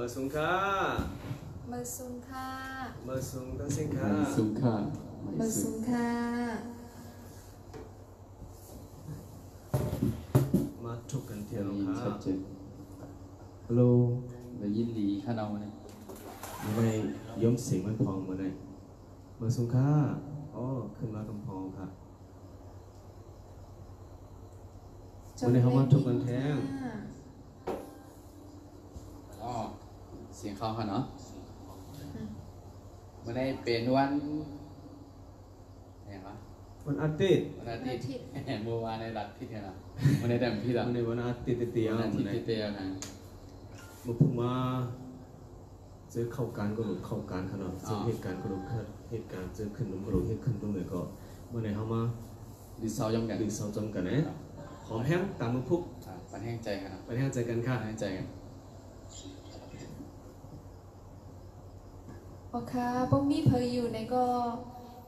อร์สุงค่าเมอร์ซุงค่าเมอร์สุงตั้งสิงค่าสุงค่าเมอร์ซุงค่ามาถูกกันเทียนค่ะชัดเจนฮัลโหลได้ยินดีข้าเอาเนี่ยไม่ย้อมเสียงมันพองมาเลยเมอร์สุงค่าอ๋อขึ้นมากำพองค่ะวันนี้เขามาถูกกันแทงอ๋อเสียงเขาค่ะเนาะวันนี้เป็นวันไหนวะวันอาทิตย์วันอาทิตย์เมื่อวานในรัฐที่เท่านั้นวันนี้แต่พี่ละวันนี้วันอาทิตย์เตี้ยวันอาทิตย์เตี้ยนะเมื่อพุ่งมาเจอเข้าการก็หลุดเข้าการขนาดเจอเหตุการณ์ก็หลุดเหตุการณ์เจอขึ้นลงก็หลุดเหตุขึ้นตรงไหนก็เมื่อไหร่เขามาดีเซลจำกันดีเซลจำกันเนี่ยหอมแห้งตามมือพุกปันแห้งใจกันปันแห้งใจกันค่ะปันแห้งใจกันโอเคพวกมีเพยอยู่ในก็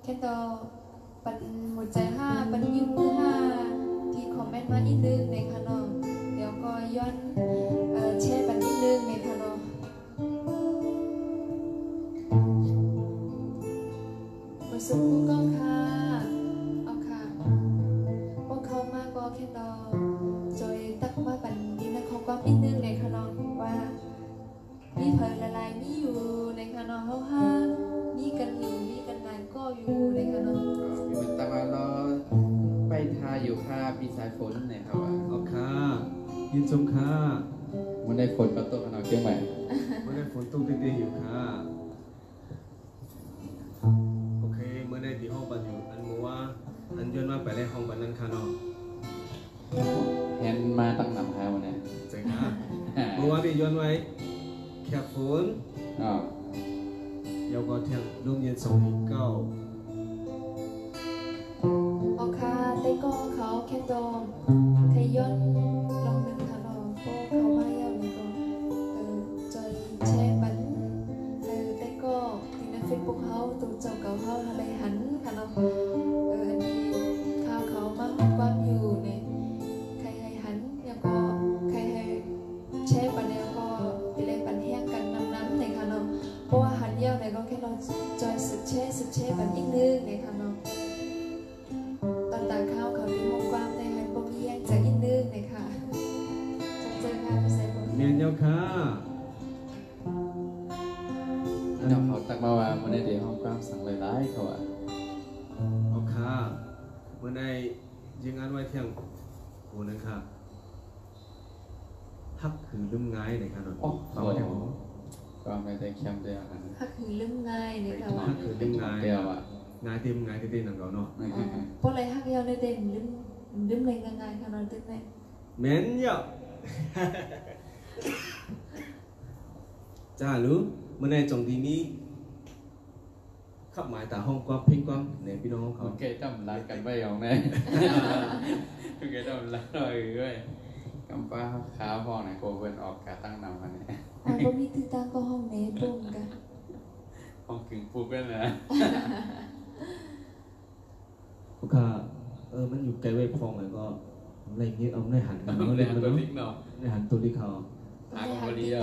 แค่ต่อปันหมดใจ5ปันยิ้ม5ที่คอมเมนต์มาอีกนึงในค่ะเนาะเดี๋ยวก็ย้อนแชร์ปันอีกนึงในค่ะเนาะมาสู่ผู้กองค่ะเอาค่ะพวกเขามาก็แค่ต่อจอยตักมาปันนี้นะเขาก็อีกนึงในค่ะเนาะว่ามีเพยละลายมีอยู่ในค่ะเนาะเขาห้ามีกันอยู่มีกันนานก็อยู่ในค่ะเนาะมีมันตะวันรอไปทาอยู่ค่ะปีสายฝนเนี่ยครับเอาค่ะยินชมค่ะมันได้ฝนประตูขนาดเชียงใหม่มันได้ฝนตกเตี้ยๆอยู่ค่ะโอเคเมื่อได้ที่ห้องบันอยู่อันมัวอันย้อนมาไปได้ห้องบันนั้นค่ะเนาะเห็นมาตั้งนำค่ะวันนี้เจ๋งค่ะเมื่อวานที่ย้อนไว้แคบฝนยาวก็เที่ยงร่มเย็น2-9โอเคแต่ก็เขาแค่ตรงขย้อนลงหนึ่งค่ะเนาะพวกเขาไม่ยาวเลยก็จอยแชร์มันแต่ก็ที่ในเฟซบุ๊กเขาตัวเจ้าเก่าเขาอะไรหันค่ะเนาะอันนี้ข่าวเขามาความอยู่เนี่ยใครให้หันแล้วก็ใครให้แชร์ปันแล้วก็ไปเล่นปันแห้งกันน้ำในค่ะเนาะเพราะว่าหันเยี่ยวเนี่ยก็แค่เราจอยสุดแช่ปันอีกนึงในค่ะเนาะตอนตาข้าวเขาที่ห้องกว้างในหันบ่มีแย่งจากอีกนึงในค่ะจำใจงานใส่บ่เมียนเยาค่ะน้องเขาตักมาว่ามันได้เดี๋ยวห้องกว้างสั่งหลายๆเขาอ่ะเอาค่ะเมื่อได้ยิงงานไว้เที่ยงโหนึงค่ะฮักคือลืมง่ายในค่ะเนาะฟังเที่ยงก็ไม่ได้เข้มเดียวกันฮักคือลืมง่ายในค่ะว่าฮักคือลืมง่ายเดียวอ่ะง่ายเต็มง่ายเต็มหนังเราเนาะเพราะอะไรฮักเดียวในเด่นลืมเลยง่ายๆค่ะนอนตึกไหนเม้นเยอะจ้ารู้เมื่อในจงทีนี้ขับหมายตาห้องกว้างเพ่งกว้างในพี่น้องเขาโอเคจำรักกันไว้ของแน่โอเคจำรักหน่อยด้วยกำป้าขาพ่อไหนโกเพื่อนออกการตั้งนำกันเนี่ยก็มีตื้อตั้งก็ห้องเนปุ่มกันห้องกึ่งปุ๊บกันนะโอเคมันอยู่ไกลไว้พองเลยก็อะไรเงี้ยเอาได้หันกันได้หันตัวลิกเนาะได้หันตัวลิกเขาหาคนเดียว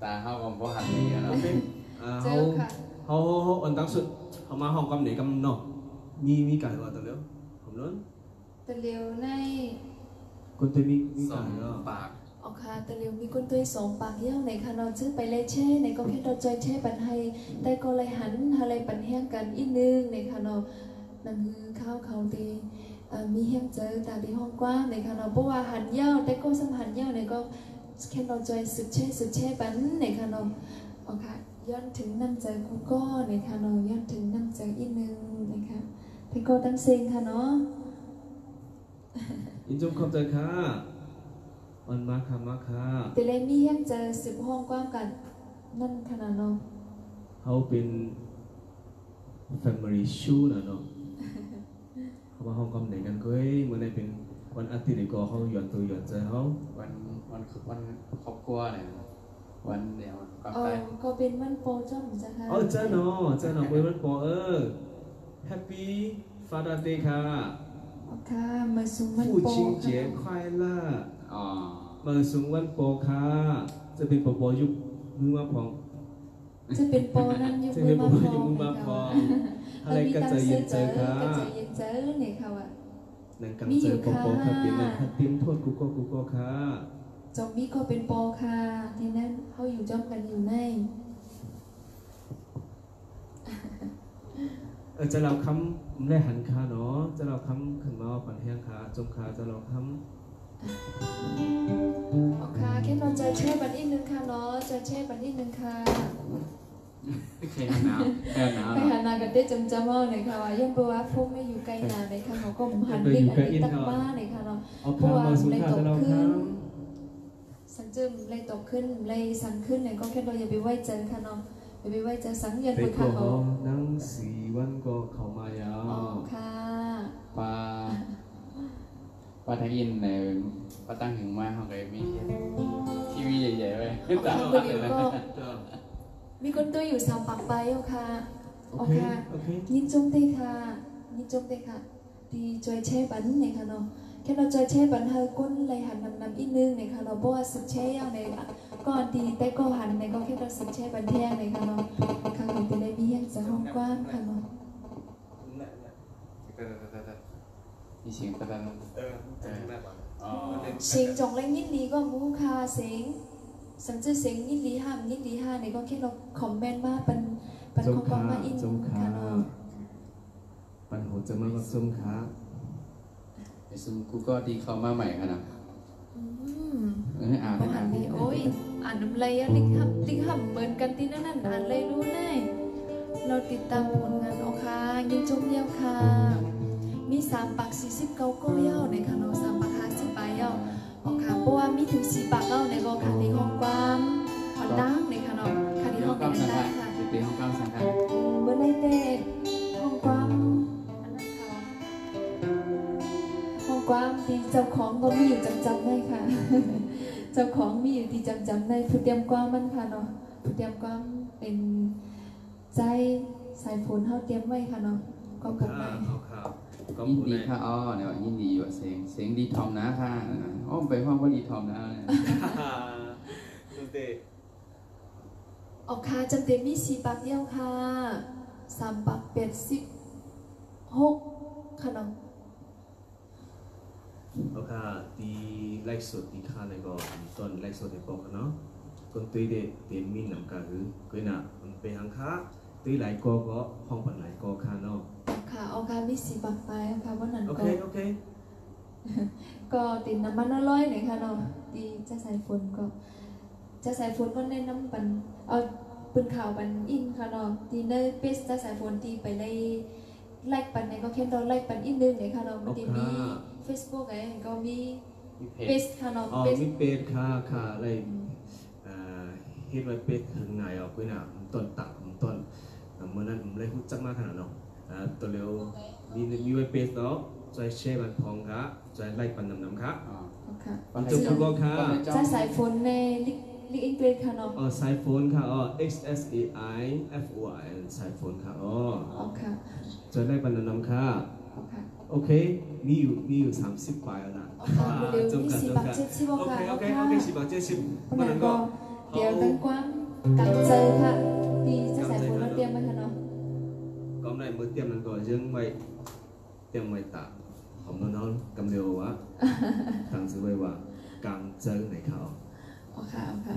ตาเขาก็หันนี่กันเนาะเขาอันตั้งสุดเขามาห้องกำเหนกำเนาะมีไก่ว่าตัวเลี้ยวผมนู้นตัวเลี้ยวในคนตัวมีไก่ปากโอเคตัวเลี้ยวมีคนตัว2 ปากเยี่ยวในค่ะเราซื้อไปเลยแช่ในก็แค่เราจอยแช่ปันให้แต่ก็เลยหันอะไรปันแห้งกันอีกนึงในค่ะเรานั่นคือข้าวเขาตีมีแห้งเจอตาที่ห้องกว้างในค่ะเราเพราะว่าหันเยี่ยวแต่ก็สัมผัสเยี่ยวในก็แค่เราจอยสุดแช่ปันในค่ะเราโอเคย้อนถึงน้ำใจกูก็ในค่ะเราย้อนถึงน้ำใจอีกนึงนะคะแต่ก็ตั้งเซ็งค่ะเนาะยินจงขอบใจค่ะมันมาค่ะแต่เลยมีแห้งเจอ10 ห้องกว้างกันนั่นขนาดเนาะเขาเป็น family show นะเนาะเขามาห้องกำไหนกันก็เมื่อไหร่เป็นวันอาทิตย์ก็เขาหย่อนตัวหย่อนใจเขาวันครอบครัวเนี่ยวันเดียวก็เป็นวันโปรจ้องจ้ะค่ะเจ้าเนาะเป็นวันโปรHappy Father Day ค่ะค่ะมาสู่วันโปร父亲节快乐มาสูงวันโปค่ะจะเป็นปอยุบมือมาพอง จะเป็นโปนั่นยุบ จะ มื เป็ อน มาพอ ปอยุบมือมาพองอะไรก็ใจเย็นใจค่ะ ก็ใจเย็นเจอเนี่ยค่ะว่า นั่งกังเจอปอค่ะเป็นนั่งคัดติ้มโทษกูก็ค่ะ จอมมีก็เป็นโปค่ะที่นั่นเขาอยู่จอมกันอยู่ใน จะเราคำได้หันคาเนาะจะเราคำขึ้นมาปันแห้งคาจงคาจะเราค โอเคแค่เราจะแช่บันอีกนึงค่ะเนาะจะแช่บันอีกนึงค่ะ แค่หนาวแค่หนาว ไปหานากันได้จำจำเอาหน่อยค่ะว่าย่อมบอกว่าพวกไม่อยู่ไกลนาเลยค่ะเขาก็หันเด็กอันนี้ตักบ้าเลยค่ะเนาะ ำเอาคำมาสูงคาจะเราค สังเจิมเลยตกขึ้นเลยสั่งขึ้นเนี่ยก็แค่เราอย่าไปไหวเจอค่ะเนาะอย่าไปไหวเจอสังยัน ำไป บุญ ก็ ค่ะเขา นั่ง4 วันก็เข้ามายา อ๋อ ว ค่ะ ปลาไทยอินในปลาตั้งหิงมาเขาเคยมีทีวีใหญ่ๆไว้ขึ้นตา เอา เล เดี๋ย ยว นะ ก็มีคนตัวอยู่สามปักไปโอค่ะ โอ โอ เค ค่ะ โอเค ยินจงได้ค่ะยินจงได้ค่ะดีจอยแช่บันเนี่ยค่ะเนาะแค่เราจอยแช่บันเฮอก้นเลยหันนำอีกนึงเนี่ยค่ะเราบอกว่าสึกแช่เอาในก่อนดีแต่ก็หันในก็แค่เราสึกแช่บันแท่งเนี่ยค่ะเนาะข้างหลังเป็นได้มีแห้งจะห้องกว้างค่ะเนาะ มีเสียงตะดันอ๋อ เสียงจงเล่นยินดีก็มูค่ะเสียงสังเจเสียงยินดีห้ามยินดีห้าเนี่ยก็แค่เราคอมเมนต์มาเป็นข้อความมาอิน จง ค่ะ คา เนาะ ปันโหจะมากับจงคา ไอ้ซุมกูก็ดีเข้ามาใหม่ขนาด อืม อ่าน พอหันนี่โอ้ยอ่านน้ำไรอะลิงหับเหมือนกันที่นั่นอ่านเลยรู้แน่เราติดตามผลงานโอค่ะยินจมเยี่ยวค่ะมี3 ปัก 49ก็เย้าในค่ะเนาะ3 ปัก 50 ไปเย้าโอค่ะเพราะว่ามีถึง4 ปักเย้าในก็ค่ะที่ห้องกว้างอ่อนดังในค่ะเนาะค่ะที่ ห้ ห้ อ อง ง กล้องสัง ได้ กัด ค่ะ จะเป็นห้องกล้องสังกัด เมื่อไรเต้ห้องกว้างอันนั้นค่ะห้องกว้างที่เจ้าของก็มีอยู่จำได้ค่ะ เจ้าของมีอยู่ที่จำได้ผู้เตรียมกว้างมันค่ะเนาะผู้เตรียมกว้างเป็นใจสายฝนเขาเตรียมไว้ค่ะเนาะก็ปลุก ค่ะ ได้ เอาค่ะก็ ยิน พูด ดี ได้ ค่ะอ๋อเนี่ยยินดีอยู่เสียงดีทอมนะค่ะอ๋อไปห้องว่าดีทอมนะเนี่ย ดูเตะ ออกค่ะจำเต็มมี4 ปักเดียวค่ะ3 ปัก86ค่ะเนาะ เอาค่ะตีไลฟ์สดตีค่าในก็ตอนไลฟ์สดในบอกเนาะคนตีเด็ดเต็มมีหนำกาคือก็น่ะมันเป็นทางค้าตีหลายก็ห้องปันหลายก็ค่ะเนาะ ค่ะออกค่ะมี4 ปักไปค่ะวันนั้น โอ ก็ เคโอเค ก็ติดน้ำมันอร่อยเลยค่ะเนาะดีจะใส่ฝนก็จะใส่ฝนก็ในน้ำปันเอาปืนข่าวปันอินค่ะเนาะดีเนอร์เปสจะใส่ฝนดีไปเลยไลค์ปันเนี่ยก็แค่เราไลค์ปันอินนึงเลยค่ะเนาะมันจะมี Facebook ไงก็มี มีเพ เป จ สค่ะเนาะ อ๋อ เปส มีเป็ดค่ะค่ะอะไรเฮ็ดไว้เป็ดถึงไหนออกไปน่ะต้นตักต้นเมื่อนั้นผมเลยรู้จักมากขนาดเนาะตัวเร็วมีไว้เป็ดเนาะใจแช่บันพองค่ะใจไล่ปันน้ำค่ะ อ๋อ ค่ะ จงก็ค่ะ จะใส่ฝนในลิกอังกฤษค่ะเนาะ สายโฟนค่ะXSAIFON สายโฟนค่ะอ๋อค่ะ จะได้ปันน้ำค่ะ อ๋อค่ะ โอเคมีอยู่30 ปลายแล้วนะ อ๋อค่ะเร็วมี4 ปัก 70 โอ ค่ะ เคโอเค ค่ะ โอเค10 บาท70 วัน มัน นั้น ก็ ก็เดี๋ยวตั้งกว้างกันเจอค่ะดีจะใส่ฝนแล้วเตรียมไว้ค่ะเนาะ ก็ในมือเตรียมนั้นก็ยังไว้เตรียมไว้ตากผมน้องกำเร็ววะตั้งชื่อไว้ว่ากางเจอในเขา อ๋อค่ะอ๋อค่ะ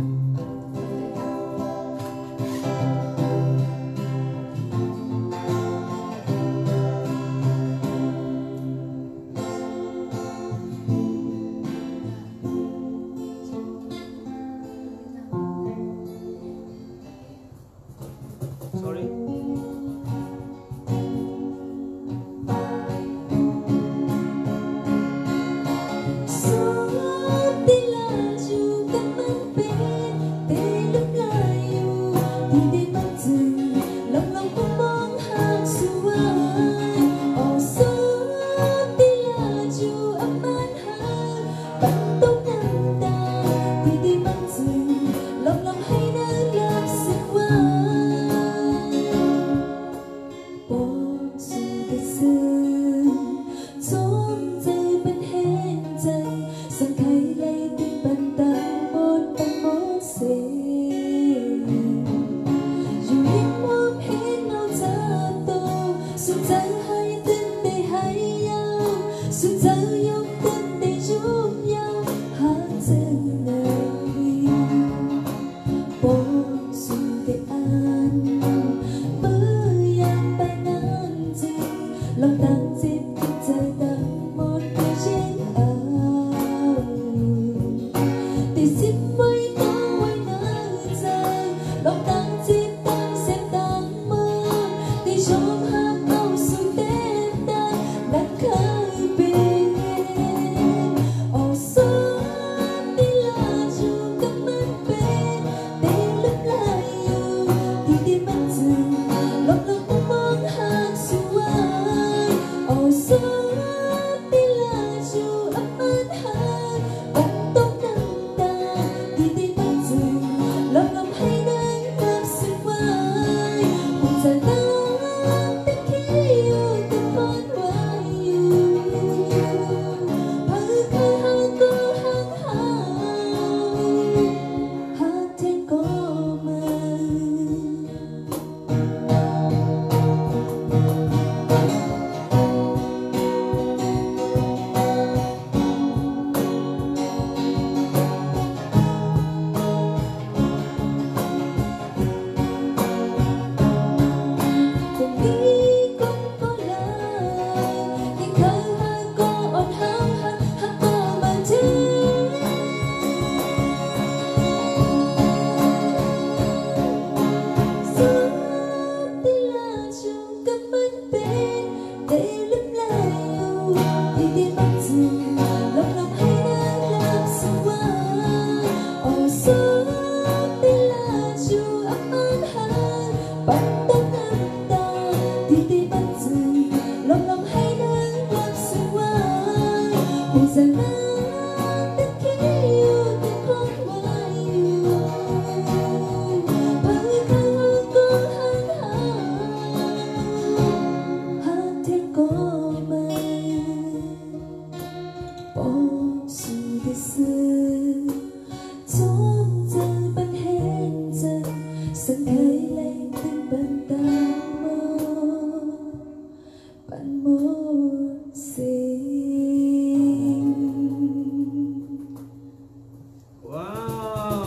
ว้า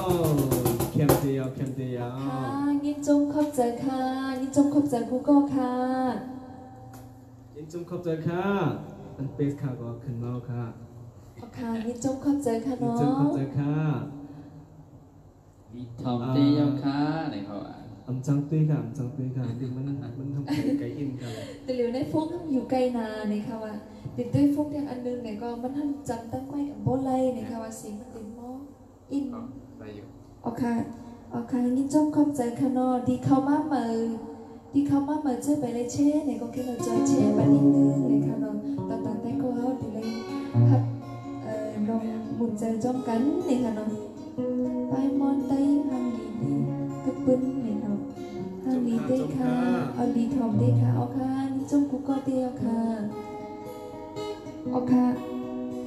วเข้มเดียวเข้มเดียว ค่ะยินจงขอบใจค่ะยินจงขอบใจครูก็ค่ะ ยินจงขอบใจค่ะอันเปสค่ะก็ขึ้นมาค่ะ ค่ะยินจงขอบใจค่ะ ยิน เนาะ จงขอบใจค่ะ มีทอมตี้ยาค้าในเขาอ่ะ อำจังตุ้ยค่ะอำจังตุ้ยค่ะดิมันทำไก่อินค่ะ แต่เหลียวในฟุกอยู่ไกลนาเนี่ยค่ะว่าติดด้วยฟุกอย่างอันนึงเนี่ยก็มันทำจำตั้งไว้กับโบไลเนี่ยค่ะว่าสีมันเป็นหม้ออิน ไปอยู่ โอเคยินจงขอบใจค่ะเนาะดีเข้ามาเมื่อเจอไปเลยเช่เนี่ยก็แค่เราจอยเช่ไปนิดนึงเลยค่ะเนาะตอนแต่ก็เขาดีเลยครับลองหมุนใจจ้องกันเนี่ยค่ะเนาะไปมอนไตหางดีดีกระปึ้นเนี่ยเนาะหางดีเด้ค่ะเอาดีทอมเด้ค่ะเอาค่ะยินจงกูก็เดียวค่ะเอาค่ะ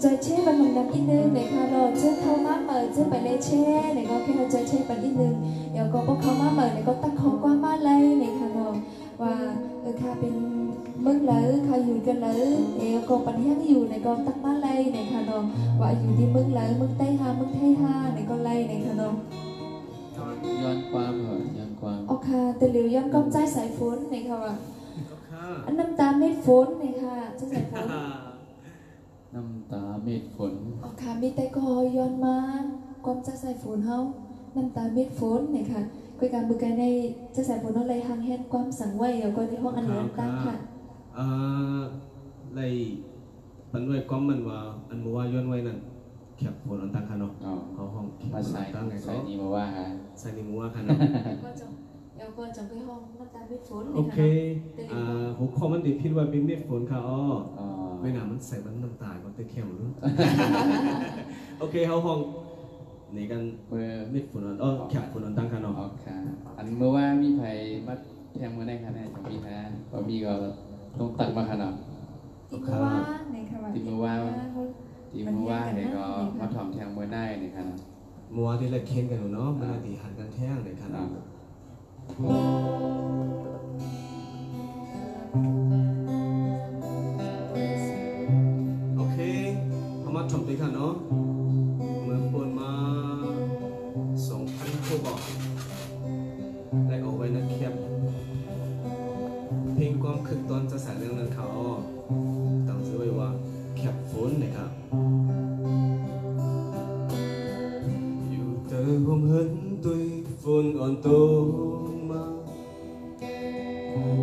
จอยเช่บันลงดำอีกนึงเนี่ยค่ะเราเจอเข้ามาเมื่อเจอไปเลยเช่เนี่ยก็แค่เราจอยเช่ไปอีกนึงเดี๋ยวก็พวกเขามาเมื่อเนี่ยก็ตั้งของกว้างมาเลยเนี่ยค่ะเนาะว่าค่ะเป็นมึงเลยค่ะอยู่กันเลยเดี๋ยวก็ปัญหาอยู่เนี่ยก็ตั้งมาเลยเนี่ยค่ะเนาะว่าอยู่ที่มึงเลยมึงไต้หามึงไทยหาเนี่ยก็เลยเนี่ยค่ะเนาะ ย้อนความเหรอย้อนความ โอเคแต่เหลียวย้อนกำใจสายฝนเนี่ยค่ะว่า ค่ะ อันน้ำตาเม็ดฝนเนี่ยค่ะจะสายฝน น้ำตาเม็ดฝน โอเคมีแต่ก็ย้อนมาความใจสายฝนเฮาน้ำตาเม็ดฝนเนี่ยค่ะคุยกันมือกันในจะสายฝนเฮาเลยห่างแหนความสั่งไว้เดี๋ยวก็ในห้องอันนี้ตั้งค่ะ เลยปันไว้ก้อมมันว่าอันมัวย้อนไว้นั่นแคบฝนอันตั้งค่ะเนาะ อ๋อ เขาห้องแคบ มา ฝน ใส่ ตั้งไง ใส่ เขา นี่มาว่าฮะ ใส่ในมัวค่ะเนาะ เดี๋ยวก็จะไปห้องน้ำตาเม็ดฝน โอเคหัวข้อมันติดพิดว่าเป็นเม็ดฝนค่ะอ๋อ อ๋อ เวลามันใส่มันน้ำตาลมันจะเข้มหรือ โอเคเขาห้องนี่กัน เมื่อ เม็ดฝนแคบฝนอันตั้งค่ะเนาะ ออกค่ะอันเมื่อว่ามีไผมาแทงมือได้ค่ะเนี่ยจะมีฮะพอมีก็ต้องตักมาขนาด ติดว่าในค่ะว่า ตีมือว่าเนี่ยก็มาถ่อมแทงมือได้เนี่ยค่ะ มัวที่ละเค้นกันเนาะมันตีหันกันแท่งเลยค่ะเนาะโอเคเอามาทำตีค่ะเนาะเมื่อฝนมา2,000 คู่บอกได้เอาไว้นะแคบเพลงความคึกตอนจะใส่เรื่องนั้นเขาตั้งชื่อไว้ว่าแคบฝนนะครับอยู่เธอผมเห็นตุยฝนอ่อนโตมา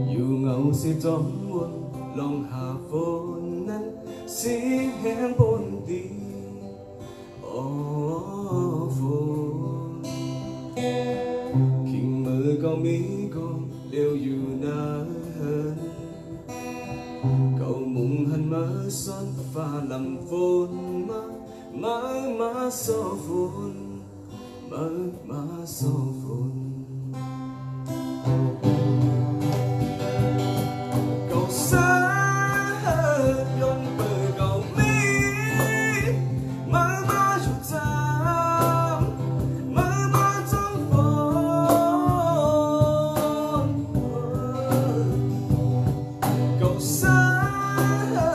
อยู่เงาสิจอมวนลองหาฝนนั้นสีแห้งบนดีโอ้ฝนขิงมือก็มีก็เลี้ยวอยู่นานเก่ามุงหันมาซ้อนฟ้าลำฝนมาโซฝนมาโซฝนเก่าสายยนเปิดเก่ามีมาอยู่จำมาจ้องฝนเก่าสาย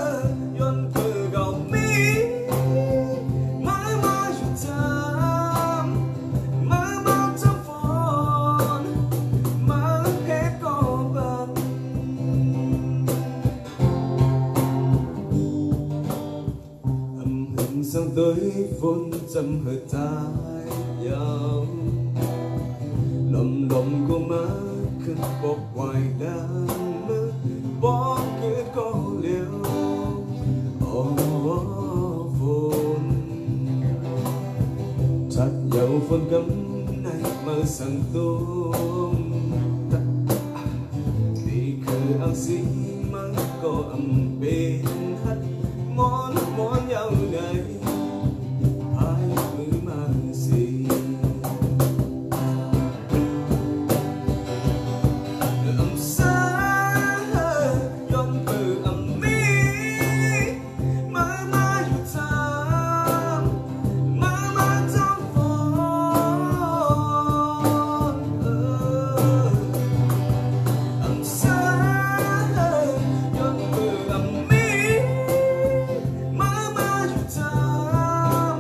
ยนเปิดเก่ามีมาอยู่จำมาจ้องฝนมาเฮ็ดก็บังsang tới vốn chăm hơi tai nhau lầm cô má khăn bọc hoài đang mơ bỏ cứ có liều vốn chặt dầu vốn cấm này mơ sang tôm vì cứ ăn xí mơ có âm bên hát mơ mòn nhau này hai người mang gì âm xa yon từ âm mi mơ mơอยู่ทางmơ mơ trong phồn âm xa yon từ âm mi mơ mơอยู่ทาง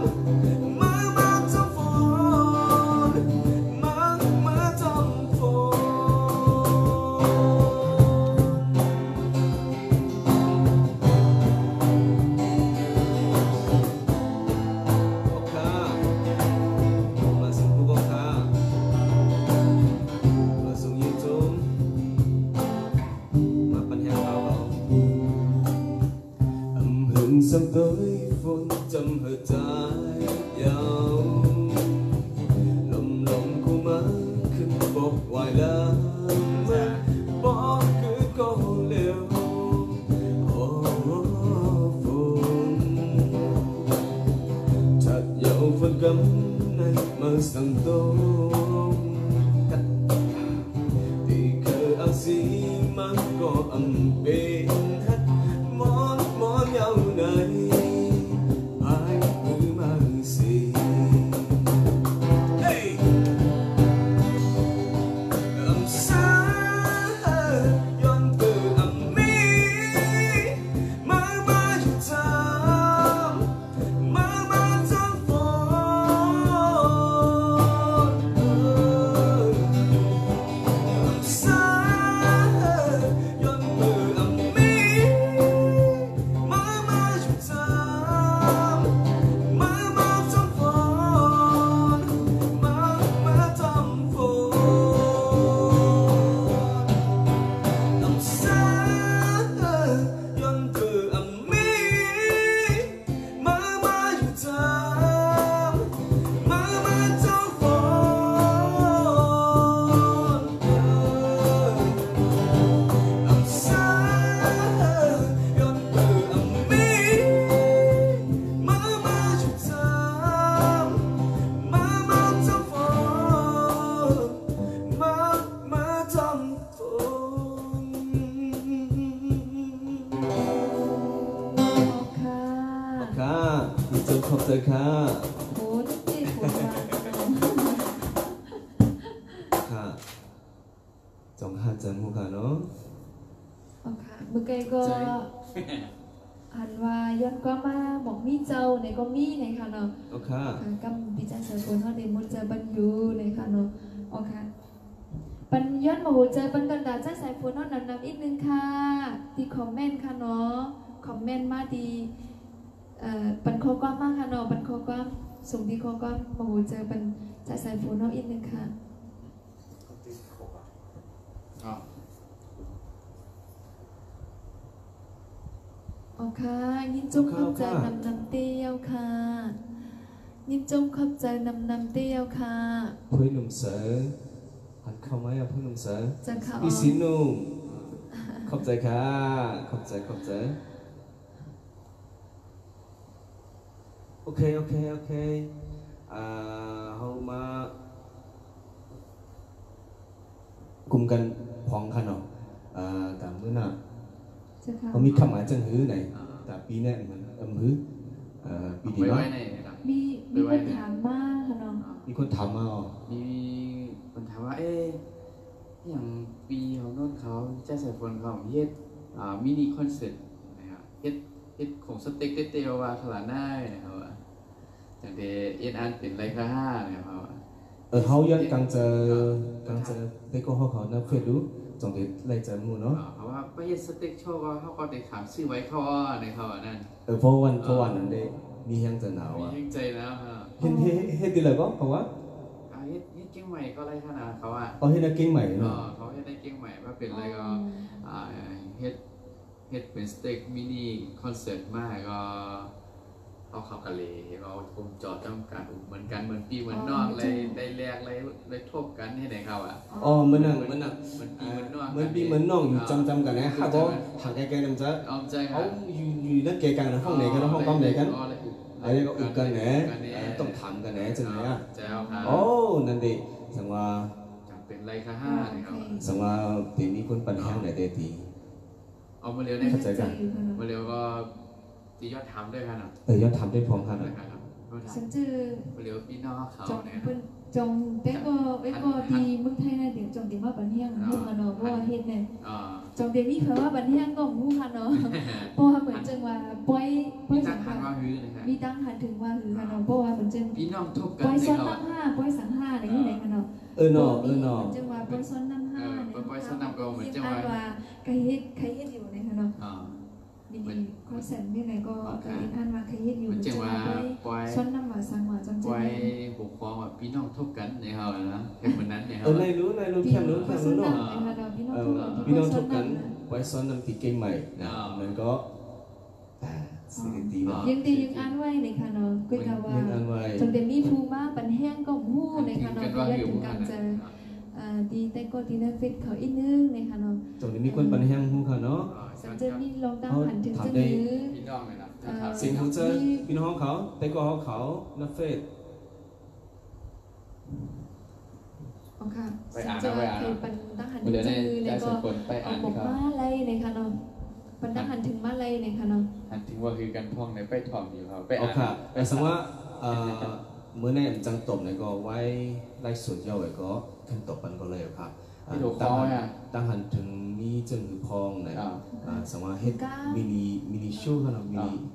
mơ mơ trong phồn mơ mơ trong phồn Oka, masuk buku Oka, masuk YouTube, makan heo bao. Âm hưởng sắp tới vốn trăm hơi trái dao, lồng lồng của máขึ้นบกวายแล้วบอกคือก็เร็วโอ้ฝน chợt dẫu vẫn cấm nay mơ sầm tối thì cơ áo xí mang có âm bên hát món món nhau này ai cứ mang gì hey! Âm xa yon từ âm mi mơ mơอยู่ทางmơ mơ trong phồn âm xa yon từ âm mi mơ mơอยู่ทางmơ mơ trong phồn mơ mơ trong phồn âm xa yon từ âm mi mơ mơอยู่ทางmơ mơ trong phồn âm xa yon từ âm mi mơ mơอยู่ทางmơ mơ trong phồn mơ mơ trong phồn ค่ะ ค่ะดีใจขอบใจค่ะ โอ้ยเจ็บปวดมาก ค่ะจงหาจันหูค่ะเนาะ อ๋อค่ะเมื่อกี้ก็หันว่าย้อนก็มาบอกมีเจ้าในก็มีในค่ะเนาะ เอาค่ะ ค่ะกำปีจันทร์สกุลเขาเดมุดเจอบันยูในค่ะเนาะอ๋อค่ะปันย้อนมาหูเจอปันกันดาจ้าสายฝนเขานำอีกนึงค่ะที่คอมเมนต์ค่ะเนาะคอมเมนต์มาดีปันข้อความมากค่ะเนาะปันข้อความส่งที่ข้อความมาหูเจอปันจ้าสายฝนเขาอีกนึงค่ะ อ๋อ อ๋อค่ะยินจงขอบใจนำเตี้ยวค่ะยินจงขอบใจนำเตี้ยวค่ะ เพื่อนหนุ่มเสือหันเข้าไหมอ่ะเพื่อนหนุ่มเสือ จะเข้า อีสิหนุ่มขอบใจค่ะขอบใจขอบใจโอเคโอเคโอเคเขามากลุ่มกันพร้อมกันเนาะแต่เมื่อน่ะ จะเข้า เขามีคำหมายจังหื้อไหนแต่ปีนี้มันหื้อปี ไป นี้ ไว้ เนาะ ในครับ มีคนถามมากค่ะน้อง มีคนถามมาอ๋อ มีคนถามว่าอย่างปีของโน้นเขาเจ้าสายฝนเขาเฮ็ดมินิคอนเสิร์ตนะครับเฮ็ดของสเต็กเตี้ยวว่าขนาดได้นะครับจังเดอันเป็นไรค่านะครับ เขาย้อนกังเจได้ก็เขานับเฟซดูจงเด็ดไล่เจอมูเนาะ เพราะว่าไปเฮ็ดสเต็กโชว์ว่าเขาก็ได้ถามซื้อไว้เขาในเขานั่น เพราะวันนั้นได้มียังจะหนาว มี อ่ะ ยิ่งใจแล้วครับ เฮ็ดดีเลยก็เพราะว่า เฮ็ดเก่งใหม่ก็ไรขนาดเขาอ่ะ เขาเฮ็ดนักเก่งใหม่เนาะ เขาเฮ็ดได้เก่งใหม่ว่าเป็นอะไรก็เฮ็ดเป็นสเต็กมินิคอนเสิร์ตมากก็ เอาเขากะเลเราคุมจอดต้องการอุบเหมือนกันเหมือนปีเหมือนนอกเลยได้แลกเลยทบกันให้ไหนเขาอ่ะ อ๋อเหมือนนั่ง เหมือนปีเหมือนนอก เหมือนปีเหมือนน้องอยู่จำกันนะฮะก็หากแกนั่นจะ อ้อมใจครั เขา บ อยู่นั่นแกกันนะห้องไหนกันห้องกอมไหนกันอันนี้ก็อุกันแหนต้องถามกันแหนจังไหนอ่ะ เจ้าครับ โอ้นั่นดิสังว่า จำเป็นไรค่ะห้านะครับ สังว่าตีมีคนปัญหาไหนเตตี เอามาเร็วได้ เข้าใจกัน มาเร็วก็ตียอดทำด้วยกันอ่ะ ย้อนทำได้พร้อมกัน นะ นะครับ ฉันชื่อ มาเร็วพี่น้องเขา จง เนี่ย เพิ่นจงแต่ก็ดีเมืองไทยนะเดี๋ยวจงเดี๋ยวมาบันเฮียงฮู้ค่ะเนาะเพราะว่าเฮ็ดเนี่ย อ่า จงเดี๋ยวมีคำว่าบันเฮียงก็ฮู้ค่ะเนาะเพราะว่าเหมือนจังว่าปล่อย พี่ สั ตั้ ง ง หา หันว่าฮื้อนะครับ มีตั้งหันถึงว่าหือค่ะเนาะเพราะว่าเหมือนจัง พี่น้องทุบ ป กัน ล่อย ใน ซ้อน เขา น้ำห้าปล่อยสังห้าในที่ไหนค่ะเนาะ เนาะ จังว่าปล่อยซ้อนน้ำห้าใครเฮ็ดอยู่ในค่ะเนาะ อ่า มีคอนเซ็ปต์นี่ไหนก็อ่านว่าใครเฮ็ดอยู่ มันจังว่าปล่อย ซ้อนน้ำว่าสังว่าจัง ปล่อยบุกฟ้องว่าพี่น้องทุบกันในเขานะเป็นเหมือนนั้นในเขา นายรู้แค่รู้ ซ้อน เนาะ น้ำในค่ะเนาะพี่ พี่ น้ น้ อ อง ง ทุ ทุ ก ก กั กัน นไว้ซ้อนน้ำตีเก่งใหม่นะมันก็สิ่งดีเนาะ ยังตียังอ่านไว้ในค่ะเนาะก็จะว่า ยังอ่านไว้ จนเดมีภูมาปันแห้งก็ฮู้ในค่ะเนาะที่ยัดถึงการจะดีแต่ก็ที่นั่นเฟซเขาอีกนึงในค่ะเนาะ ตรงนี้มีคนปัญหาหูค่ะเนาะ สันเจมีลองตั้งหันถึงจะมือ พี่น้องเลยนะ สิ่งของเจอพี่น้องเขาแต่ก็เขานัเฟซ อ๋อค่ะสันเจคือปันตั้งหันถึง เดี๋ยว จะ ใน มือ ใจ แล้ว ส ก็ มคนไปอ่าน บอก ครับ มาอะไรในค่ะเนาะปันตั้งหันถึงมาอะไรในค่ะเนาะ หันถึงว่าคือกันท่องในไปท่องอยู่ครับไป อ๋อ อ่าน ค่ะแต่สังว่าเมื่อในจังตบเนี่ยก็ไว้ไล่ส่วนย่อไว้ก็ขึ้นตบมันก็เลยครับตั้งหันถึงมีจึงคือพองเนี่ยสังว่าเฮ็ดมินิโชว์ขนาด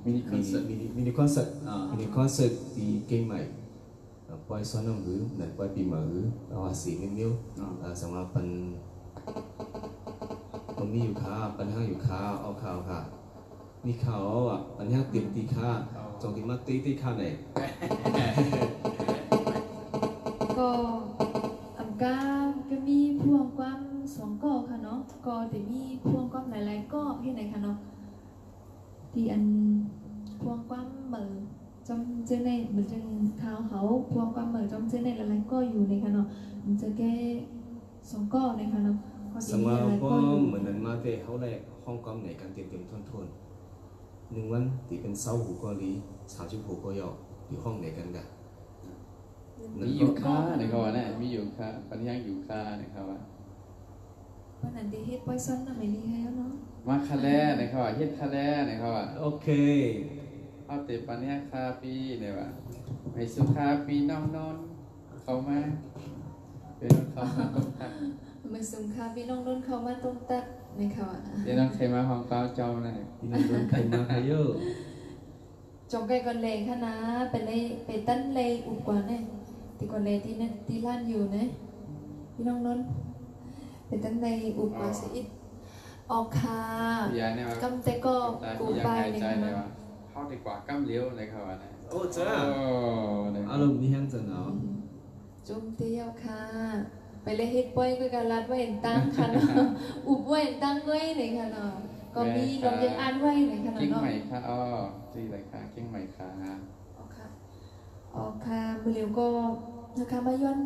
มินิคอนเสิร์ตมินิคอนเสิร์ตที่เก่งใหม่ปล่อยซ้อนน้ำหือนั่นปล่อยปีมาหือเอาสีนิ้วสังว่าเป็นมันมีอยู่ค่าปัญหาอยู่ค่าเอาข่าวค่ะมีข่าวอ่ะปัญหาติดตีค่าจงที่มาตีค่าไหน ก็อันก็มีพวงความสองก็ค่ะเนาะก็แต่มีพวงความหลายๆก็ที่ไหนค่ะเนาะที่อันพวงความเหมือจำเจอในเหมือนจังข่าวเขาพวงความเหมือจำเจอในหลายๆก็อยู่ในค่ะเนาะมันจะแก้สองก็ในค่ะเนาะ สมมติว่าเหมือนนั้นมาเตะเขาแรกห้องกอมไหนกันเต็มทนหนึ่งวันตีเป็นเสาหูกอลีสาวชิบหูก็ยออยู่ห้องไหนกันกัน มีอยู่ค่าในเขาว่านะมีอยู่ค่าปัญญาอยู่ค่าในเขาว่า วันนั้นที่เฮ็ดปล่อยซ้อนน่ะไม่ดีให้เนาะ มาคาแลในเขาว่าเฮ็ดคาแลในเขาว่า โอเค เอาเตะปัญญาคาปีเนี่ยว่าให้สุขาปีน้องนอนเขามาเป็นเขามาตรงตัก มันสงค่าพี่น้องโดนเข้ามาตรงตัดในเขาอ่ะ เดี๋ยวน้องเคยมาห้องเก้าเจ้านะ ที่นั่นโดนใครมาใครเยอะ จงไกก่อนเลยค่ะนะไปตั้นเลยอุดกว่าเนี่ยที่ก่อนเลยที่นั่นที่ร้านอยู่นะพี่น้องนนท์ไปตั้นเลยอุดกว่าสิออกค่ะ พี่ยาเนี่ยว่าก ำแต่ก็กู พี่ยา ไป หาย เลย ใจ ค่ะ เลย นะ ว่าเข้าดีกว่ากั้มเลี้ยวในเขาว่านะ โอ้จ้า โอ้เนี่ย อารมณ์นี่แห้งจังเนาะ จุ่มเที่ยวค่ะไปเลยเฮ็ดป่อยก็การรัดไว้เห็นตั้งค่ะเนาะอุบไว้เห็นตั้งไว้เลยค่ะเนาะก็มีลงยังอ่านไว้เลยค่ะ เก่ง เนาะ ใหม่ค่ะอ้อจีไรค่ะเก่งใหม่ค่ะ ออกค่ะมือเร็วก็นะคะมาย้อน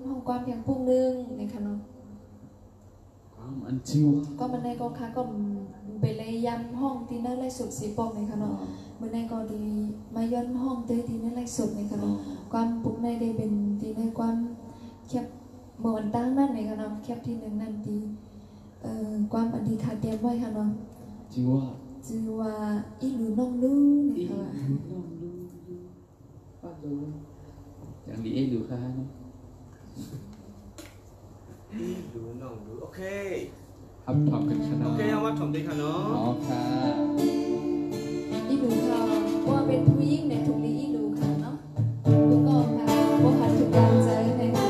ห้องความเพียงพุ่งนึงในค่ะเนาะ ความอันชิว ก็มันในก็ค่ะก็ไปเลยย้ำห้องที่นั่นไล่สุดสีปองในค่ะเนาะมือในก็ดีมาย้อนห้องที่นั่นไล่สุดในค่ะเนาะความปุ๊กในได้เป็นที่ในความแคบเหมือนตั้งนั่นในค่ะเนาะแคบที่หนึ่งนั่นดีความอธิษฐานเตรียมไว้ค่ะเนาะ จิว่า จือว่าอีหลูน้องลูในค่ะว่า ป้าดูอย่างดีเอ้ดูค่ะนะ ดูน้องดูโอเค ครับถอมกันชนะ โอเคเอาว่าถ่อมดีค่ะเนาะ อ๋อค่ะ อีหลูค่ะว่าเป็นผู้หญิงในทุกนี้อีหลูค่ะเนาะแล้วก็ค่ะว่าหันทุกการใจในค่ะ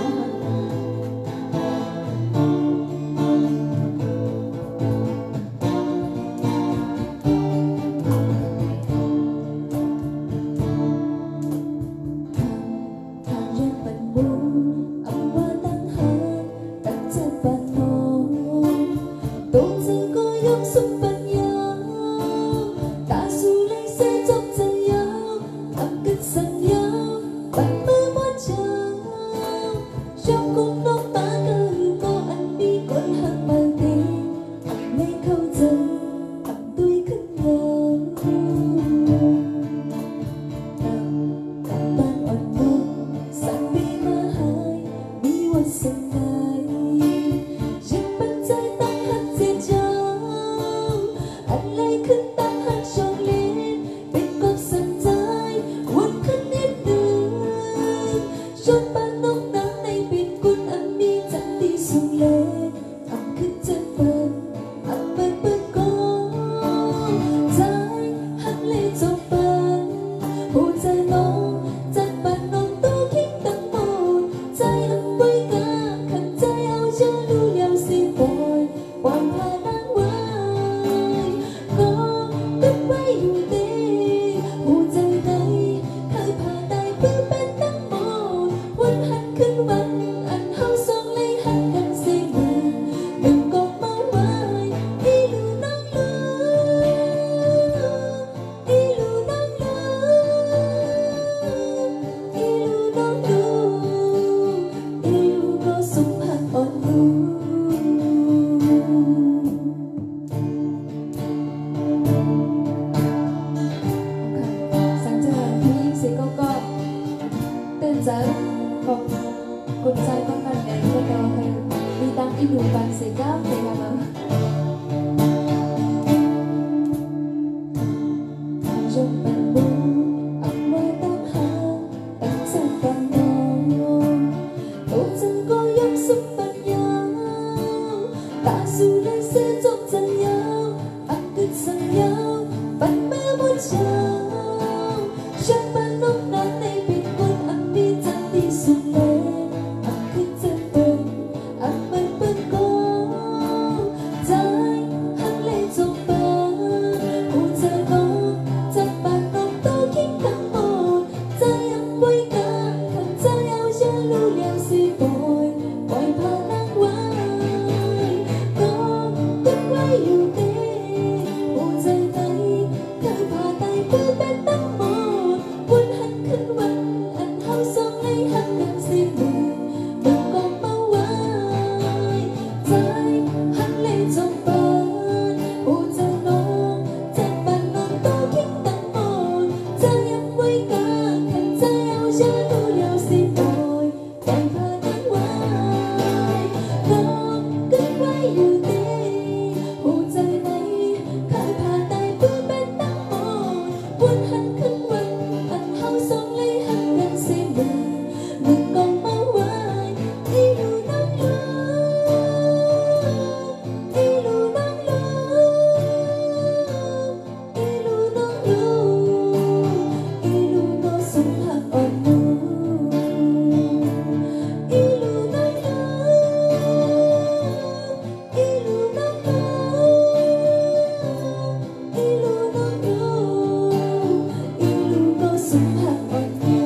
独自孤勇送奔游，大树里是种。đủ bằng sẽ cao để làm trong bạn buồn ấm mơ tâm hàng tặng sang phần nhau tôi chẳng có giấc giúp bạn nhau ta dù đây sẽ giúp dần nhau anh cứ dần nhau bạn mơ muốn chào chắc bạn lúc đó này biết quân anh đi chẳng đi xuống lên anh cứ dần tới anh vẫn vẫn có trái hắn lên trong bờ cô giờ có chắc bạn không tôi khi thắng một trái anh vui cả khăn trái áo cha lưu liang suy bồi bồi phá nắng quay có tức quay yêu tê cô rơi tay thở phá tay cứ bên tắm một quân hắn khinh quanh anh hao xong lấy hắn gần xin mừng đừng còn mau quay trái hắn lên trong bờ cô giờ nó chắc bạn non tôi khi thắng một trái anh vui cả khăn trái áo cha lưu liang suy bồi bồi phá nắng quay có cứ quay yêu tê cô rơi tay khơi phá tay cứ bên tắm một quân hắn khinh quanh anh hao xong lấy hắn gần xin mừng đừng còn mau quay đi lùi nắng đi lùi nắng đi lùi nắng đi lùi nó sống hạt ổn nu đi lùi nắng đi lùi nắng đi lùi nắng đi lùi nó sống hạt ổn nu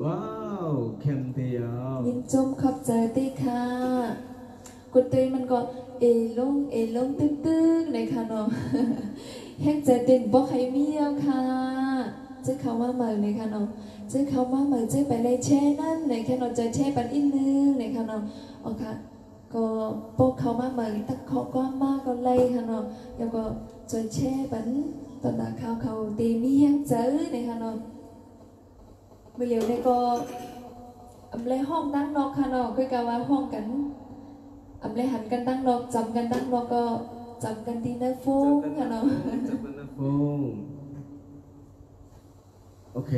ว้าวเข้มเดียว ยินจมขอบใจตีค่ะกดตีมันก็เอลงตึ้งๆในค่ะเนาะ แห้งใจเต็มบอกให้เมียวค่ะเจ้าเขามาเหมือนในค่ะเนาะเจ้าเขามาเหมือนเจ้าไปเลยแช่นั่นในค่ะเนาะจะแช่ปันอีกนึงในค่ะเนาะโอเคก็พวกเขามาเหมือนตักเขาก็มาก็เลยค่ะเนาะแล้วก็จะแช่ปันตอนนั้นเขาตีมีแห้งใจในค่ะเนาะเมื่อเร็วในก็ lấyห้องตั้งนอกค่ะเนาะคือกะว่าห้องกันเลยหันกันตั้งนอกจำกันตั้งนอกก็จำกันที่หน้าโฟงค่ะเนาะ จับกันนะฟงโอเค